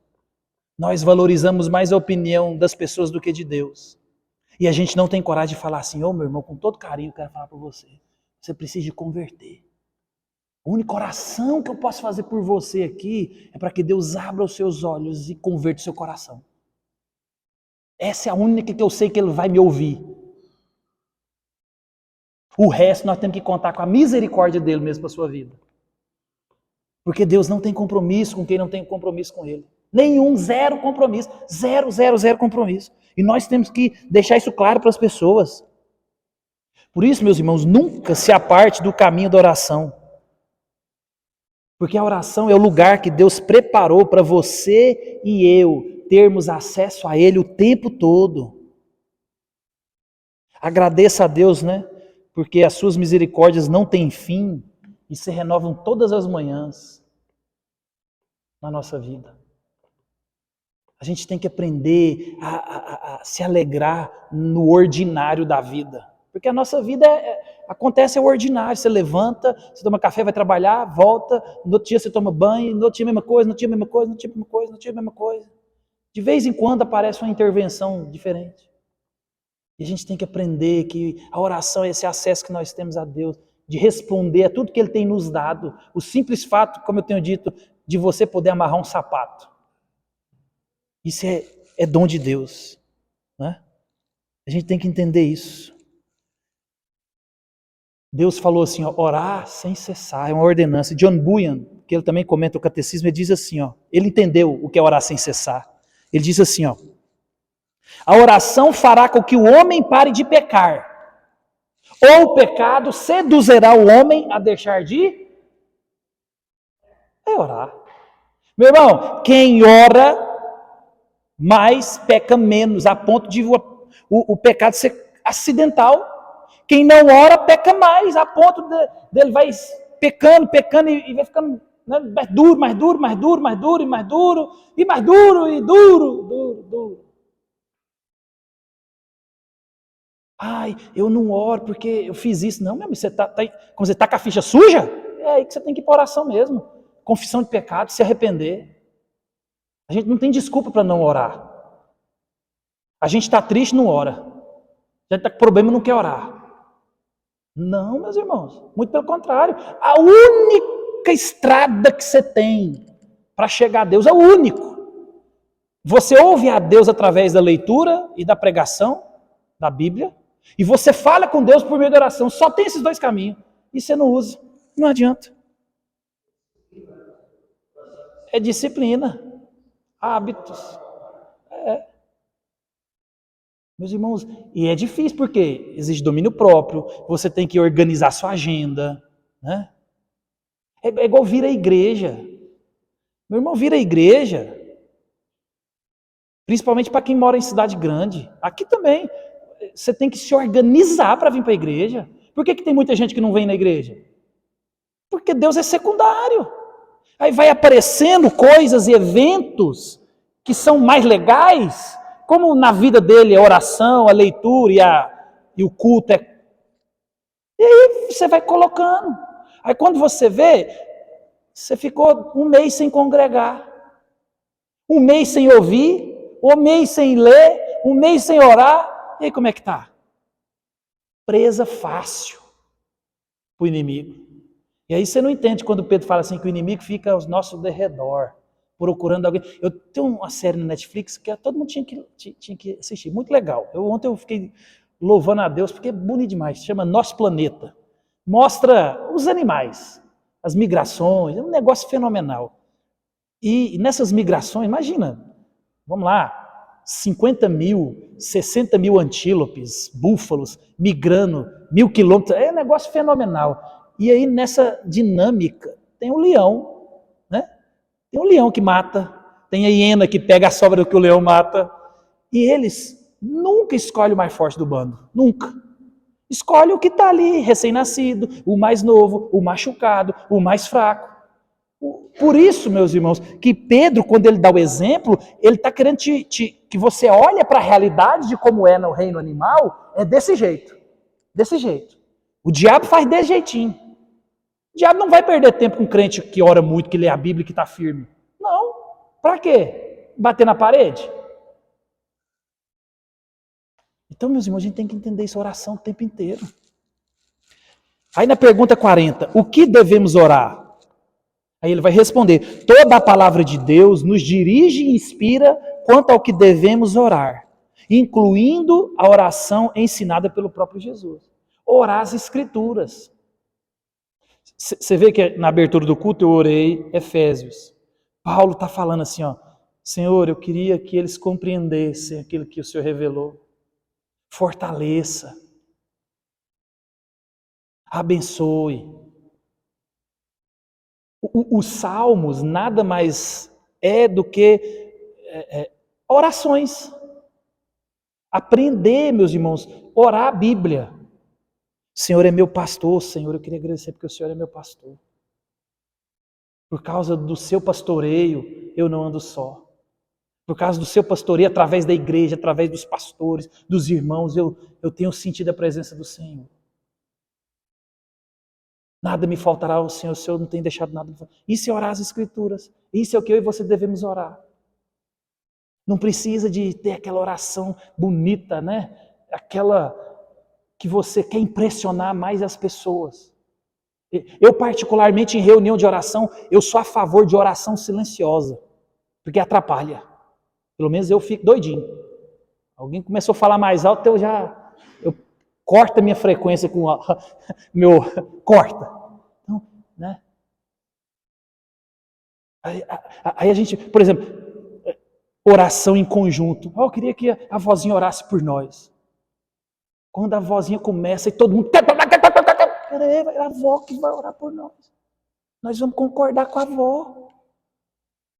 Nós valorizamos mais a opinião das pessoas do que de Deus. E a gente não tem coragem de falar assim, meu irmão, com todo carinho eu quero falar para você. Você precisa de converter. A única oração que eu posso fazer por você aqui é para que Deus abra os seus olhos e converta o seu coração. Essa é a única que eu sei que Ele vai me ouvir. O resto nós temos que contar com a misericórdia dele mesmo para a sua vida. Porque Deus não tem compromisso com quem não tem compromisso com Ele. Nenhum, zero compromisso. Zero compromisso. E nós temos que deixar isso claro para as pessoas. Por isso, meus irmãos, nunca se aparte do caminho da oração. Porque a oração é o lugar que Deus preparou para você e eu termos acesso a Ele o tempo todo. Agradeça a Deus, né? Porque as suas misericórdias não têm fim e se renovam todas as manhãs na nossa vida. A gente tem que aprender a se alegrar no ordinário da vida. Porque a nossa vida acontece o ordinário. Você levanta, você toma café, vai trabalhar, volta, no outro dia você toma banho, no outro dia a mesma coisa, no outro dia a mesma coisa, no outro dia a mesma coisa, no outro dia a mesma coisa. De vez em quando aparece uma intervenção diferente. E a gente tem que aprender que a oração é esse acesso que nós temos a Deus, de responder a tudo que Ele tem nos dado. O simples fato, como eu tenho dito, de você poder amarrar um sapato. Isso é dom de Deus. Né? A gente tem que entender isso. Deus falou assim, ó, orar sem cessar, é uma ordenança. John Bunyan, que ele também comenta o catecismo, ele diz assim, ó, ele entendeu o que é orar sem cessar. Ele diz assim, ó, a oração fará com que o homem pare de pecar, ou o pecado seduzirá o homem a deixar de orar. Meu irmão, quem ora mais peca menos, a ponto de o pecado ser acidental. Quem não ora peca mais, a ponto dele vai pecando e vai ficando, né, mais duro, mais duro, mais duro, mais duro, e mais duro, e mais duro, e duro. Ai, eu não oro porque eu fiz isso. Não, meu amigo, como você está com a ficha suja? É aí que você tem que ir para oração mesmo. Confissão de pecado, se arrepender. A gente não tem desculpa para não orar. A gente está triste, não ora. A gente está com problema, não quer orar. Não, meus irmãos, muito pelo contrário. A única estrada que você tem para chegar a Deus é o único. Você ouve a Deus através da leitura e da pregação da Bíblia, e você fala com Deus por meio da oração. Só tem esses dois caminhos. E você não usa. Não adianta. É disciplina. Hábitos. Meus irmãos, e é difícil porque exige domínio próprio, você tem que organizar sua agenda, né? É igual vir à igreja. Meu irmão, vir à igreja, principalmente para quem mora em cidade grande. Aqui também, você tem que se organizar para vir para a igreja. Por que tem muita gente que não vem na igreja? Porque Deus é secundário. Aí vai aparecendo coisas e eventos que são mais legais, como na vida dele a oração, a leitura e o culto. E aí você vai colocando. Aí quando você vê, você ficou um mês sem congregar, um mês sem ouvir, um mês sem ler, um mês sem orar. E aí como é que está? Presa fácil para o inimigo. E aí você não entende quando Pedro fala assim que o inimigo fica ao nosso derredor, procurando alguém. Eu tenho uma série na Netflix que todo mundo tinha que assistir, muito legal. Ontem eu fiquei louvando a Deus porque é bonito demais, chama Nosso Planeta. Mostra os animais, as migrações, é um negócio fenomenal. E nessas migrações, imagina, vamos lá, 50 mil, 60 mil antílopes, búfalos, migrando 1.000 quilômetros, é um negócio fenomenal. E aí nessa dinâmica tem um leão, né? Tem um leão que mata, tem a hiena que pega a sobra do que o leão mata, e eles nunca escolhem o mais forte do bando, nunca. Escolhe o que está ali, recém-nascido, o mais novo, o machucado, o mais fraco. Por isso, meus irmãos, que Pedro, quando ele dá o exemplo, ele está querendo que você olhe para a realidade de como é no reino animal, é desse jeito. Desse jeito. O diabo faz desse jeitinho. O diabo não vai perder tempo com um crente que ora muito, que lê a Bíblia e que está firme. Não. Para quê? Bater na parede? Então, meus irmãos, a gente tem que entender essa oração o tempo inteiro. Aí na pergunta 40, o que devemos orar? Aí ele vai responder, toda a palavra de Deus nos dirige e inspira quanto ao que devemos orar, incluindo a oração ensinada pelo próprio Jesus. Orar as Escrituras. Você vê que na abertura do culto eu orei Efésios. Paulo está falando assim, ó, Senhor, eu queria que eles compreendessem aquilo que o Senhor revelou. Fortaleça. Abençoe. Os salmos nada mais é do que orações. Aprender, meus irmãos, orar a Bíblia. Senhor é meu pastor, Senhor, eu queria agradecer porque o Senhor é meu pastor. Por causa do seu pastoreio, eu não ando só. Por causa do seu pastoreio, através da igreja, através dos pastores, dos irmãos, eu tenho sentido a presença do Senhor. Nada me faltará ao Senhor, o Senhor não tem deixado nada. Isso é orar as Escrituras. Isso é o que eu e você devemos orar. Não precisa de ter aquela oração bonita, né? Aquela que você quer impressionar mais as pessoas. Eu particularmente em reunião de oração, eu sou a favor de oração silenciosa, porque atrapalha. Pelo menos eu fico doidinho. Alguém começou a falar mais alto, eu corta minha frequência com meu... Corta. Então, né? Aí a gente, por exemplo, oração em conjunto. Eu queria que a vozinha orasse por nós. Quando a vozinha começa e todo mundo... É a avó que vai orar por nós. Nós vamos concordar com a avó.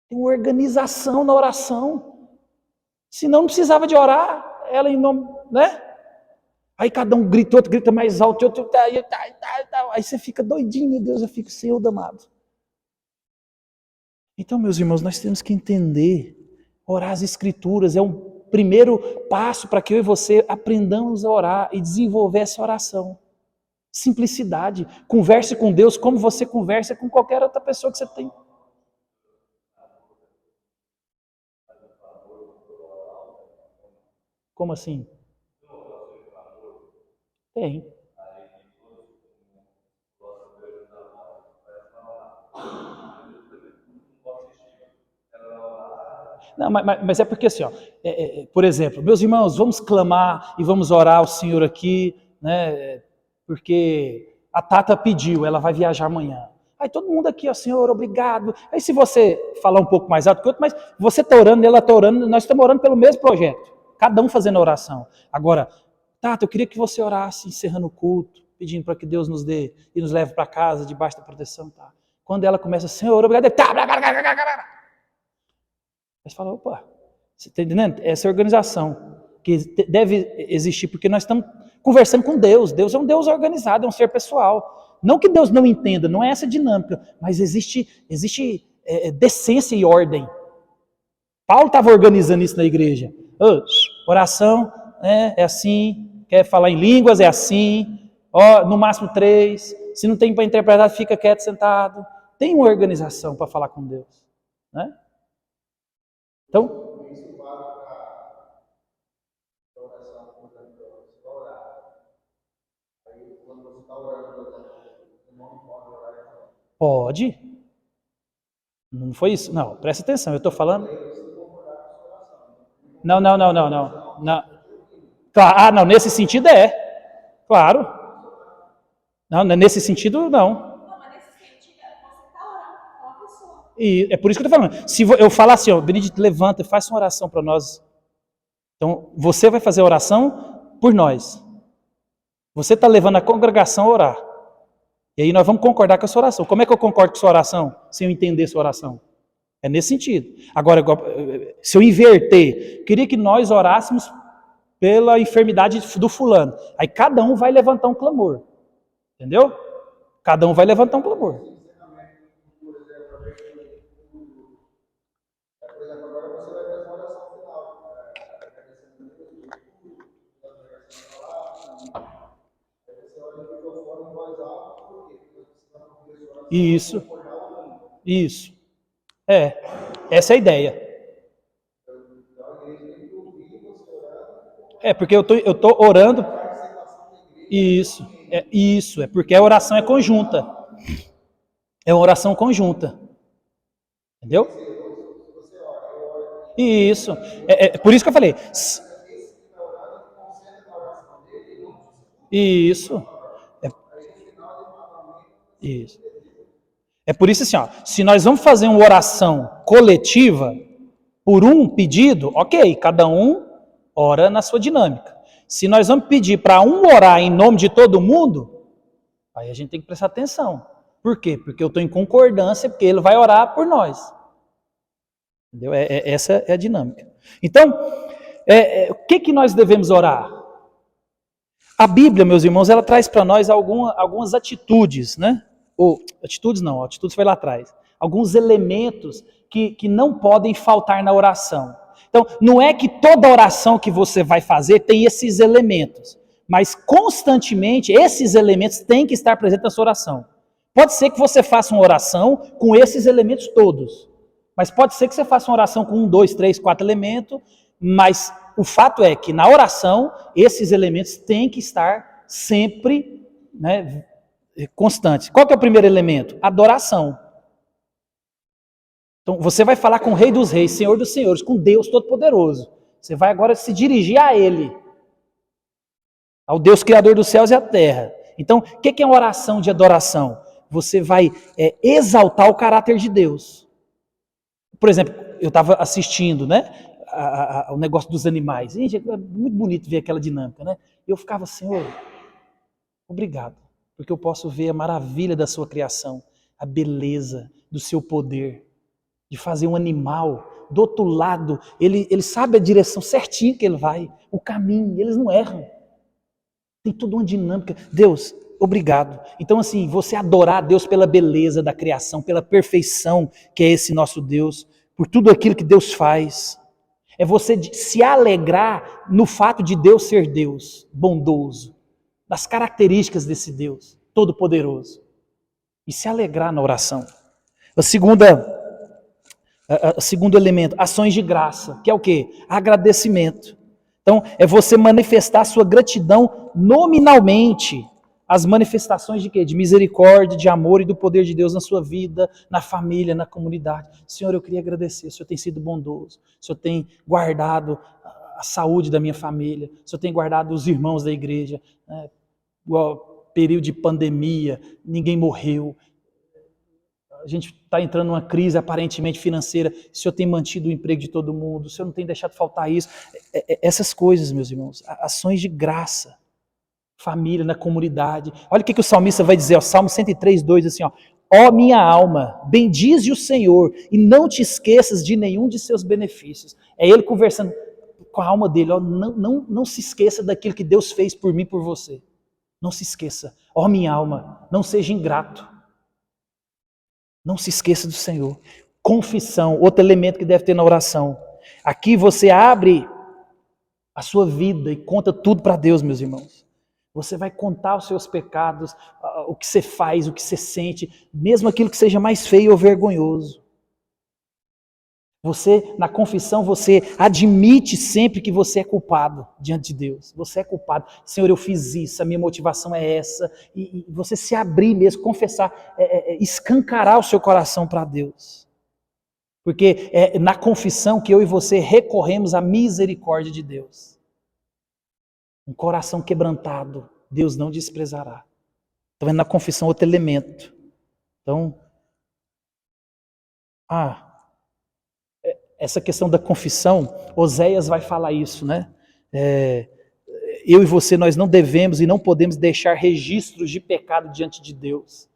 Tem uma organização na oração. Senão não precisava de orar. Ela em nome... né? Aí cada um grita, outro grita mais alto, outro... Aí você fica doidinho, meu Deus, eu fico Senhor amado. Então, meus irmãos, nós temos que entender, orar as Escrituras é um primeiro passo para que eu e você aprendamos a orar e desenvolver essa oração. Simplicidade. Converse com Deus como você conversa com qualquer outra pessoa que você tem. Como assim? Tem. Não, mas é porque assim, ó, por exemplo, meus irmãos, vamos clamar e vamos orar ao Senhor aqui, né? Porque a Tata pediu, ela vai viajar amanhã. Aí todo mundo aqui, ó, Senhor, obrigado. Aí se você falar um pouco mais alto que o outro, mas você está orando, ela está orando, nós estamos orando pelo mesmo projeto. Cada um fazendo a oração. Agora, Tata, eu queria que você orasse encerrando o culto, pedindo para que Deus nos dê e nos leve para casa, debaixo da proteção. Tá? Quando ela começa, Senhor, obrigado. Aí você fala, opa, você está entendendo? Essa é a organização que deve existir, porque nós estamos conversando com Deus. Deus é um Deus organizado, é um ser pessoal. Não que Deus não entenda, não é essa dinâmica, mas existe decência e ordem. Paulo estava organizando isso na igreja. Oração é assim, quer falar em línguas, é assim, no máximo 3. Se não tem para interpretar, fica quieto, sentado. Tem uma organização para falar com Deus. Né? Então, pode. Não foi isso? Não, presta atenção, eu estou falando. Não. Não, nesse sentido é. Claro. Não, nesse sentido não. E é por isso que eu estou falando. Se eu falar assim, ó, Benedito, levanta e faça uma oração para nós. Então, você vai fazer a oração por nós. Você está levando a congregação a orar. E aí nós vamos concordar com a sua oração. Como é que eu concordo com a sua oração? Sem eu entender a sua oração. É nesse sentido. Agora, se eu inverter, queria que nós orássemos pela enfermidade do fulano. Aí cada um vai levantar um clamor. Entendeu? Cada um vai levantar um clamor. Isso. Essa é a ideia. Porque eu tô orando. Isso, é porque a oração é conjunta. É uma oração conjunta. Entendeu? Isso. Por isso que eu falei. Isso. Isso. É por isso assim, ó, se nós vamos fazer uma oração coletiva por um pedido, ok, cada um ora na sua dinâmica. Se nós vamos pedir para um orar em nome de todo mundo, aí a gente tem que prestar atenção. Por quê? Porque eu estou em concordância, porque ele vai orar por nós. Entendeu? Essa é a dinâmica. Então, o que nós devemos orar? A Bíblia, meus irmãos, ela traz para nós algumas atitudes, né? Atitudes foi lá atrás. Alguns elementos que não podem faltar na oração. Então, não é que toda oração que você vai fazer tem esses elementos, mas constantemente esses elementos têm que estar presentes na sua oração. Pode ser que você faça uma oração com esses elementos todos, mas pode ser que você faça uma oração com 1, 2, 3, 4 elementos, mas o fato é que na oração esses elementos têm que estar sempre, né, constantes. Qual que é o primeiro elemento? Adoração. Então, você vai falar com o Rei dos Reis, Senhor dos Senhores, com Deus Todo-Poderoso. Você vai agora se dirigir a Ele. ao Deus Criador dos céus e a terra. Então, o que é uma oração de adoração? Você vai exaltar o caráter de Deus. Por exemplo, eu estava assistindo, né, o negócio dos animais. Gente, é muito bonito ver aquela dinâmica, né? Eu ficava, Senhor, obrigado, porque eu posso ver a maravilha da sua criação, a beleza do seu poder, de fazer um animal do outro lado, ele sabe a direção certinha que ele vai, o caminho, eles não erram. Tem toda uma dinâmica. Deus, obrigado. Então, assim, você adorar a Deus pela beleza da criação, pela perfeição que é esse nosso Deus, por tudo aquilo que Deus faz. É você se alegrar no fato de Deus ser Deus, bondoso, das características desse Deus, todo-poderoso. E se alegrar na oração. O segundo elemento, ações de graça, que é o quê? Agradecimento. Então, é você manifestar a sua gratidão nominalmente. As manifestações de quê? De misericórdia, de amor e do poder de Deus na sua vida, na família, na comunidade. Senhor, eu queria agradecer. O Senhor tem sido bondoso. O Senhor tem guardado a saúde da minha família. O Senhor tem guardado os irmãos da igreja. Igual período de pandemia, ninguém morreu. A gente está entrando numa crise aparentemente financeira. O Senhor tem mantido o emprego de todo mundo. O Senhor não tem deixado faltar isso. Essas coisas, meus irmãos, ações de graça. Família, na comunidade. Olha o que o salmista vai dizer, ó, Salmo 103, 2, assim, ó minha alma, bendize o Senhor e não te esqueças de nenhum de seus benefícios. É ele conversando com a alma dele, ó, não se esqueça daquilo que Deus fez por mim e por você. Não se esqueça. Ó minha alma, não seja ingrato. Não se esqueça do Senhor. Confissão, outro elemento que deve ter na oração. Aqui você abre a sua vida e conta tudo para Deus, meus irmãos. Você vai contar os seus pecados, o que você faz, o que você sente, mesmo aquilo que seja mais feio ou vergonhoso. Você, na confissão, você admite sempre que você é culpado diante de Deus. Você é culpado. Senhor, eu fiz isso, a minha motivação é essa. E você se abrir mesmo, confessar, escancarar o seu coração para Deus. Porque é na confissão que eu e você recorremos à misericórdia de Deus. Um coração quebrantado, Deus não desprezará. Está vendo na confissão outro elemento. Então, essa questão da confissão, Oséias vai falar isso, né? Eu e você, nós não devemos e não podemos deixar registros de pecado diante de Deus.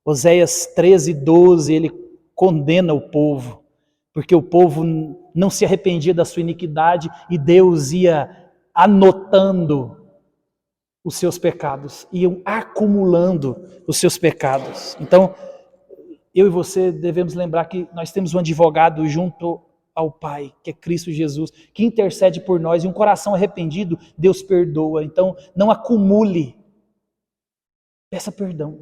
Oséias 13, 12, ele condena o povo, porque o povo não se arrependia da sua iniquidade e Deus ia anotando os seus pecados, iam acumulando os seus pecados. Então, eu e você devemos lembrar que nós temos um advogado junto ao Pai, que é Cristo Jesus, que intercede por nós, e um coração arrependido, Deus perdoa. Então, não acumule, peça perdão.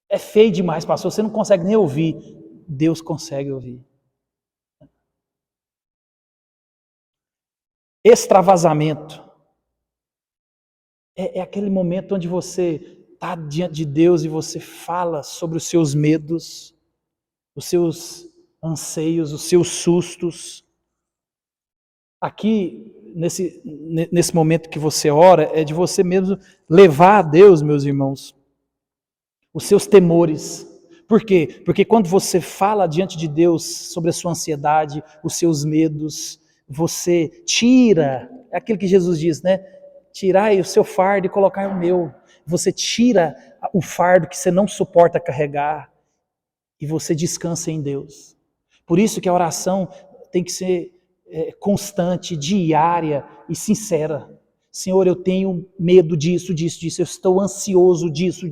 É feio demais, pastor, você não consegue nem ouvir. Deus consegue ouvir. Extravasamento é aquele momento onde você está diante de Deus e você fala sobre os seus medos, os seus anseios, os seus sustos. Aqui, nesse momento que você ora, é de você mesmo levar a Deus, meus irmãos, os seus temores. Por quê? Porque quando você fala diante de Deus sobre a sua ansiedade, os seus medos, você tira, é aquilo que Jesus diz, né? Tirai o seu fardo e colocai o meu. Você tira o fardo que você não suporta carregar e você descansa em Deus. Por isso que a oração tem que ser constante, diária e sincera. Senhor, eu tenho medo disso, eu estou ansioso disso.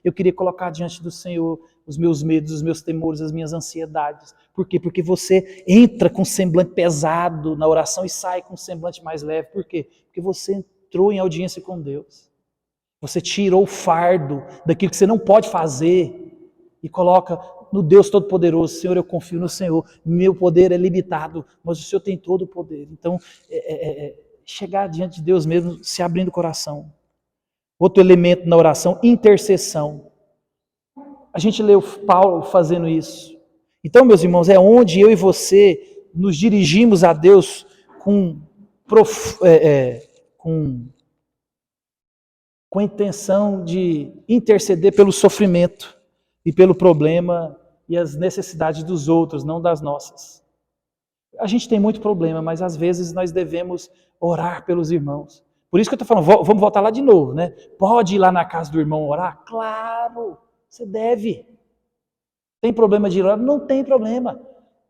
Eu queria colocar diante do Senhor os meus medos, os meus temores, as minhas ansiedades. Por quê? Porque você entra com um semblante pesado na oração e sai com um semblante mais leve. Por quê? Porque você entrou em audiência com Deus. Você tirou o fardo daquilo que você não pode fazer e coloca no Deus Todo-Poderoso. Senhor, eu confio no Senhor. Meu poder é limitado, mas o Senhor tem todo o poder. Então, chegar diante de Deus mesmo, se abrindo o coração. Outro elemento na oração, intercessão. A gente leu Paulo fazendo isso. Então, meus irmãos, é onde eu e você nos dirigimos a Deus com com a intenção de interceder pelo sofrimento e pelo problema e as necessidades dos outros, não das nossas. A gente tem muito problema, mas às vezes nós devemos orar pelos irmãos. Por isso que eu estou falando, vamos voltar lá de novo, né? Pode ir lá na casa do irmão orar? Claro, você deve. Tem problema de ir orar? Não tem problema.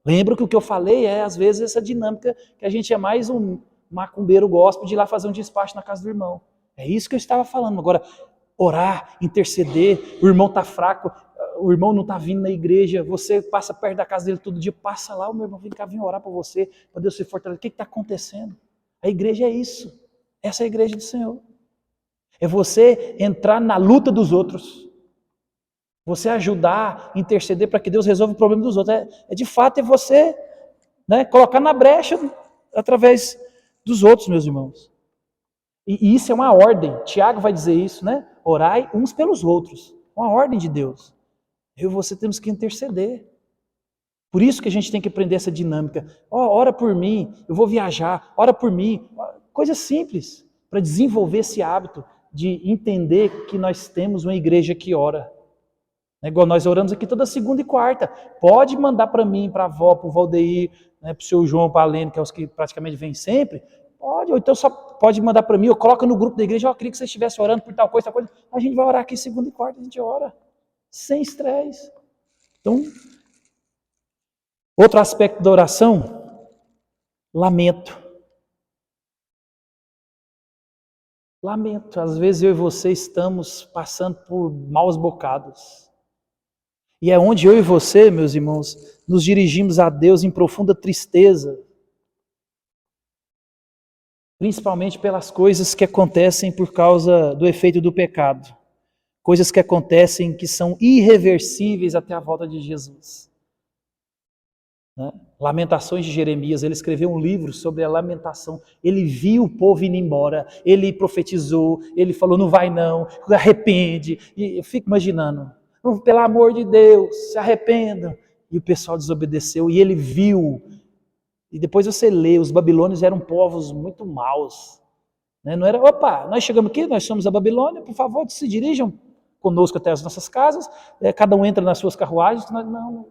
Lembra que o que eu falei é, às vezes, essa dinâmica que a gente é mais um macumbeiro gospel de ir lá fazer um despacho na casa do irmão. É isso que eu estava falando. Agora, orar, interceder, o irmão está fraco, o irmão não está vindo na igreja, você passa perto da casa dele todo dia, passa lá, o meu irmão vem cá, vem orar por você, para Deus se fortalecer. O que está acontecendo? A igreja é isso. Essa é a igreja do Senhor. É você entrar na luta dos outros. Você ajudar, interceder para que Deus resolva o problema dos outros. De fato, é você, né, colocar na brecha através dos outros, meus irmãos. E isso é uma ordem. Tiago vai dizer isso, né? Orai uns pelos outros. Uma ordem de Deus. Eu e você temos que interceder. Por isso que a gente tem que aprender essa dinâmica. Ora por mim, eu vou viajar, ora por mim. Coisa simples, para desenvolver esse hábito de entender que nós temos uma igreja que ora. É igual nós oramos aqui toda segunda e quarta. Pode mandar para mim, para a avó, para o Valdeir, né, para o seu João, para a Lene, que é os que praticamente vêm sempre. Pode, ou então só pode mandar para mim, ou coloca no grupo da igreja, eu queria que você estivesse orando por tal coisa, tal coisa. A gente vai orar aqui segunda e quarta, a gente ora. Sem estresse. Então, outro aspecto da oração, lamento. Lamento. Às vezes eu e você estamos passando por maus bocados. E é onde eu e você, meus irmãos, nos dirigimos a Deus em profunda tristeza. Principalmente pelas coisas que acontecem por causa do efeito do pecado. Coisas que acontecem que são irreversíveis até a volta de Jesus. Né? Lamentações de Jeremias, ele escreveu um livro sobre a lamentação. Ele viu o povo indo embora, ele profetizou, ele falou, não vai não, arrepende. E eu fico imaginando, pelo amor de Deus, se arrependam. E o pessoal desobedeceu, e ele viu. E depois você lê, os babilônios eram povos muito maus. Né? Não era, opa, nós chegamos aqui, nós somos a Babilônia, por favor, se dirijam conosco até as nossas casas, cada um entra nas suas carruagens. Não.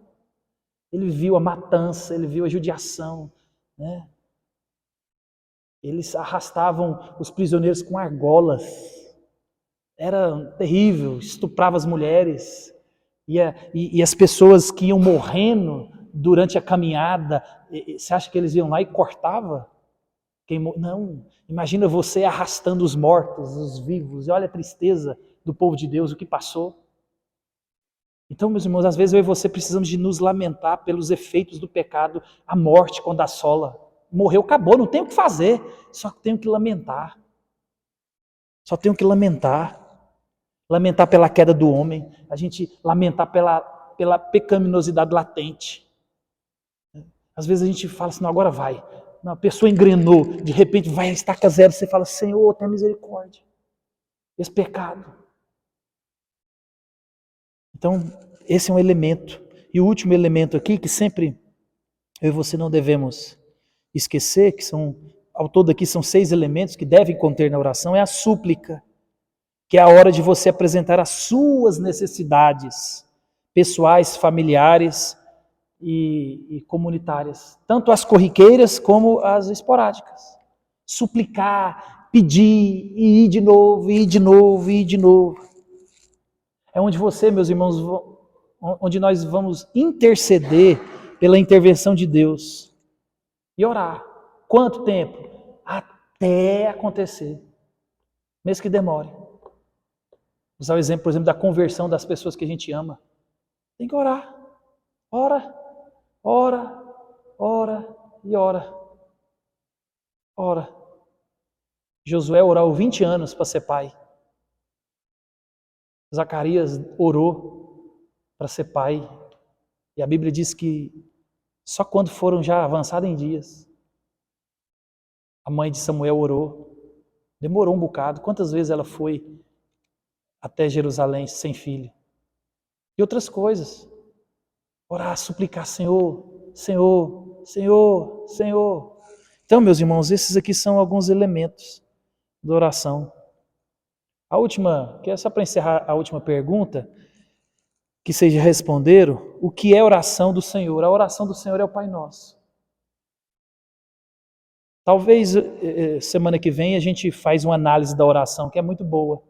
Ele viu a matança, ele viu a judiação. Né? Eles arrastavam os prisioneiros com argolas. Era terrível, estuprava as mulheres. E as pessoas que iam morrendo durante a caminhada, você acha que eles iam lá e cortava? Não, imagina você arrastando os mortos, os vivos, e olha a tristeza do povo de Deus, o que passou. Então, meus irmãos, às vezes eu e você precisamos de nos lamentar pelos efeitos do pecado, a morte quando assola. Morreu, acabou, não tem o que fazer, só tenho que lamentar. Só tenho que lamentar. Lamentar pela queda do homem, a gente lamentar pela pecaminosidade latente. Às vezes a gente fala assim, não, agora vai. Não, a pessoa engrenou, de repente vai a estaca zero, você fala, Senhor, tenha misericórdia. Esse pecado. Então, esse é um elemento. E o último elemento aqui, que sempre eu e você não devemos esquecer, que são, ao todo aqui são 6 elementos que devem conter na oração, é a súplica, que é a hora de você apresentar as suas necessidades pessoais, familiares e comunitárias, tanto as corriqueiras como as esporádicas. Suplicar, pedir, e ir de novo, e ir de novo, e ir de novo. É onde você, meus irmãos, onde nós vamos interceder pela intervenção de Deus e orar. Quanto tempo? Até acontecer, mesmo que demore. Vou usar o exemplo, por exemplo, da conversão das pessoas que a gente ama. Tem que orar. Ora, ora, ora e ora. Ora. Josué orou 20 anos para ser pai. Zacarias orou para ser pai. E a Bíblia diz que só quando foram já avançados em dias, a mãe de Samuel orou. Demorou um bocado. Quantas vezes ela foi até Jerusalém sem filho? E outras coisas. Orar, suplicar, Senhor, Senhor, Senhor, Senhor. Então, meus irmãos, esses aqui são alguns elementos da oração. A última, que é só para encerrar a última pergunta, que vocês já responderam, o que é a oração do Senhor? A oração do Senhor é o Pai Nosso. Talvez semana que vem a gente faz uma análise da oração, que é muito boa.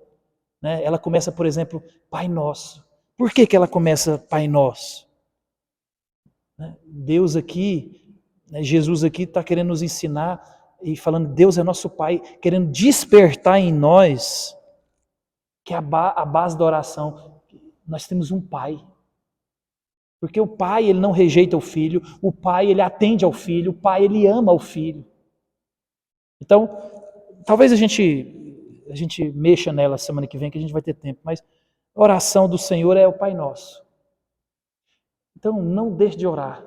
Né? Ela começa, por exemplo, Pai Nosso. Por que ela começa Pai Nosso? Né? Deus aqui, né, Jesus aqui está querendo nos ensinar e falando, Deus é nosso Pai, querendo despertar em nós, que é a base da oração. Nós temos um Pai. Porque o Pai, ele não rejeita o Filho, o Pai, ele atende ao Filho, o Pai, ele ama o Filho. Então, talvez a gente mexa nela semana que vem, que a gente vai ter tempo, mas a oração do Senhor é o Pai Nosso. Então, não deixe de orar.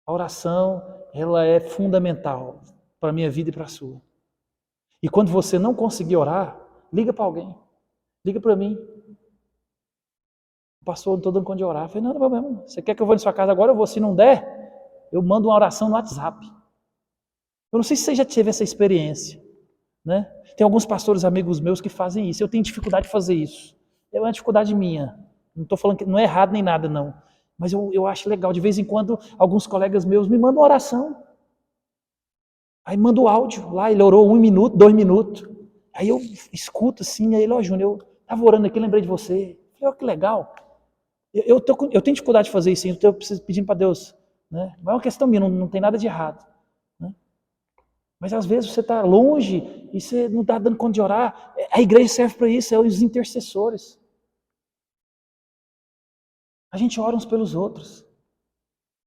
A oração, ela é fundamental para a minha vida e para a sua. E quando você não conseguir orar, liga para alguém. Liga para mim. Pastor, não estou dando conta de orar. Eu falei, não, não, não, você quer que eu vou na sua casa agora? Eu vou. Se não der, eu mando uma oração no WhatsApp. Eu não sei se você já teve essa experiência. Né? Tem alguns pastores amigos meus que fazem isso. Eu tenho dificuldade de fazer isso. É uma dificuldade minha. Não estou falando que não é errado nem nada, não. Mas eu acho legal. De vez em quando, alguns colegas meus me mandam oração. Aí manda o áudio lá, ele orou 1 minuto, 2 minutos. Aí eu escuto assim, aí ele, ó, Júnior, eu estava orando aqui, lembrei de você. Eu falei, ó, que legal. Eu tenho dificuldade de fazer isso, eu estou pedindo para Deus. Né? Não é uma questão minha, não tem nada de errado. Né? Mas às vezes você está longe e você não está dando conta de orar. A igreja serve para isso, é os intercessores. A gente ora uns pelos outros.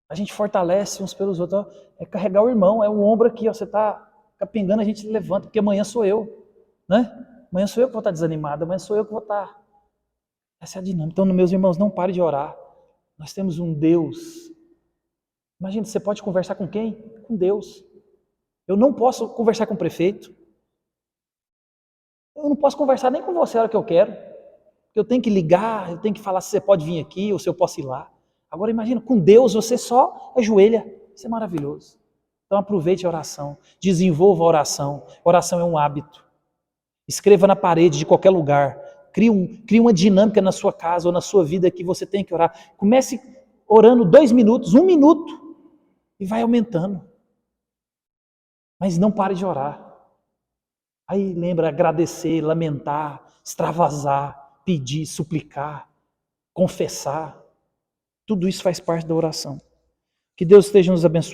A gente fortalece uns pelos outros. É carregar o irmão, é o ombro aqui. Ó, você está capengando, a gente levanta, porque amanhã sou eu. Né? Amanhã sou eu que vou estar desanimado, amanhã sou eu que vou estar. Essa é a dinâmica. Então, meus irmãos, não pare de orar. Nós temos um Deus. Imagina, você pode conversar com quem? Com Deus. Eu não posso conversar com o prefeito. Eu não posso conversar nem com você a hora que eu quero. Eu tenho que ligar, eu tenho que falar se você pode vir aqui ou se eu posso ir lá. Agora imagina, com Deus você só ajoelha. Isso é maravilhoso. Então aproveite a oração. Desenvolva a oração. Oração é um hábito. Escreva na parede de qualquer lugar. Crie uma dinâmica na sua casa ou na sua vida que você tem que orar. Comece orando 2 minutos, 1 minuto e vai aumentando. Mas não pare de orar. Aí lembra agradecer, lamentar, extravasar, pedir, suplicar, confessar. Tudo isso faz parte da oração. Que Deus esteja nos abençoando.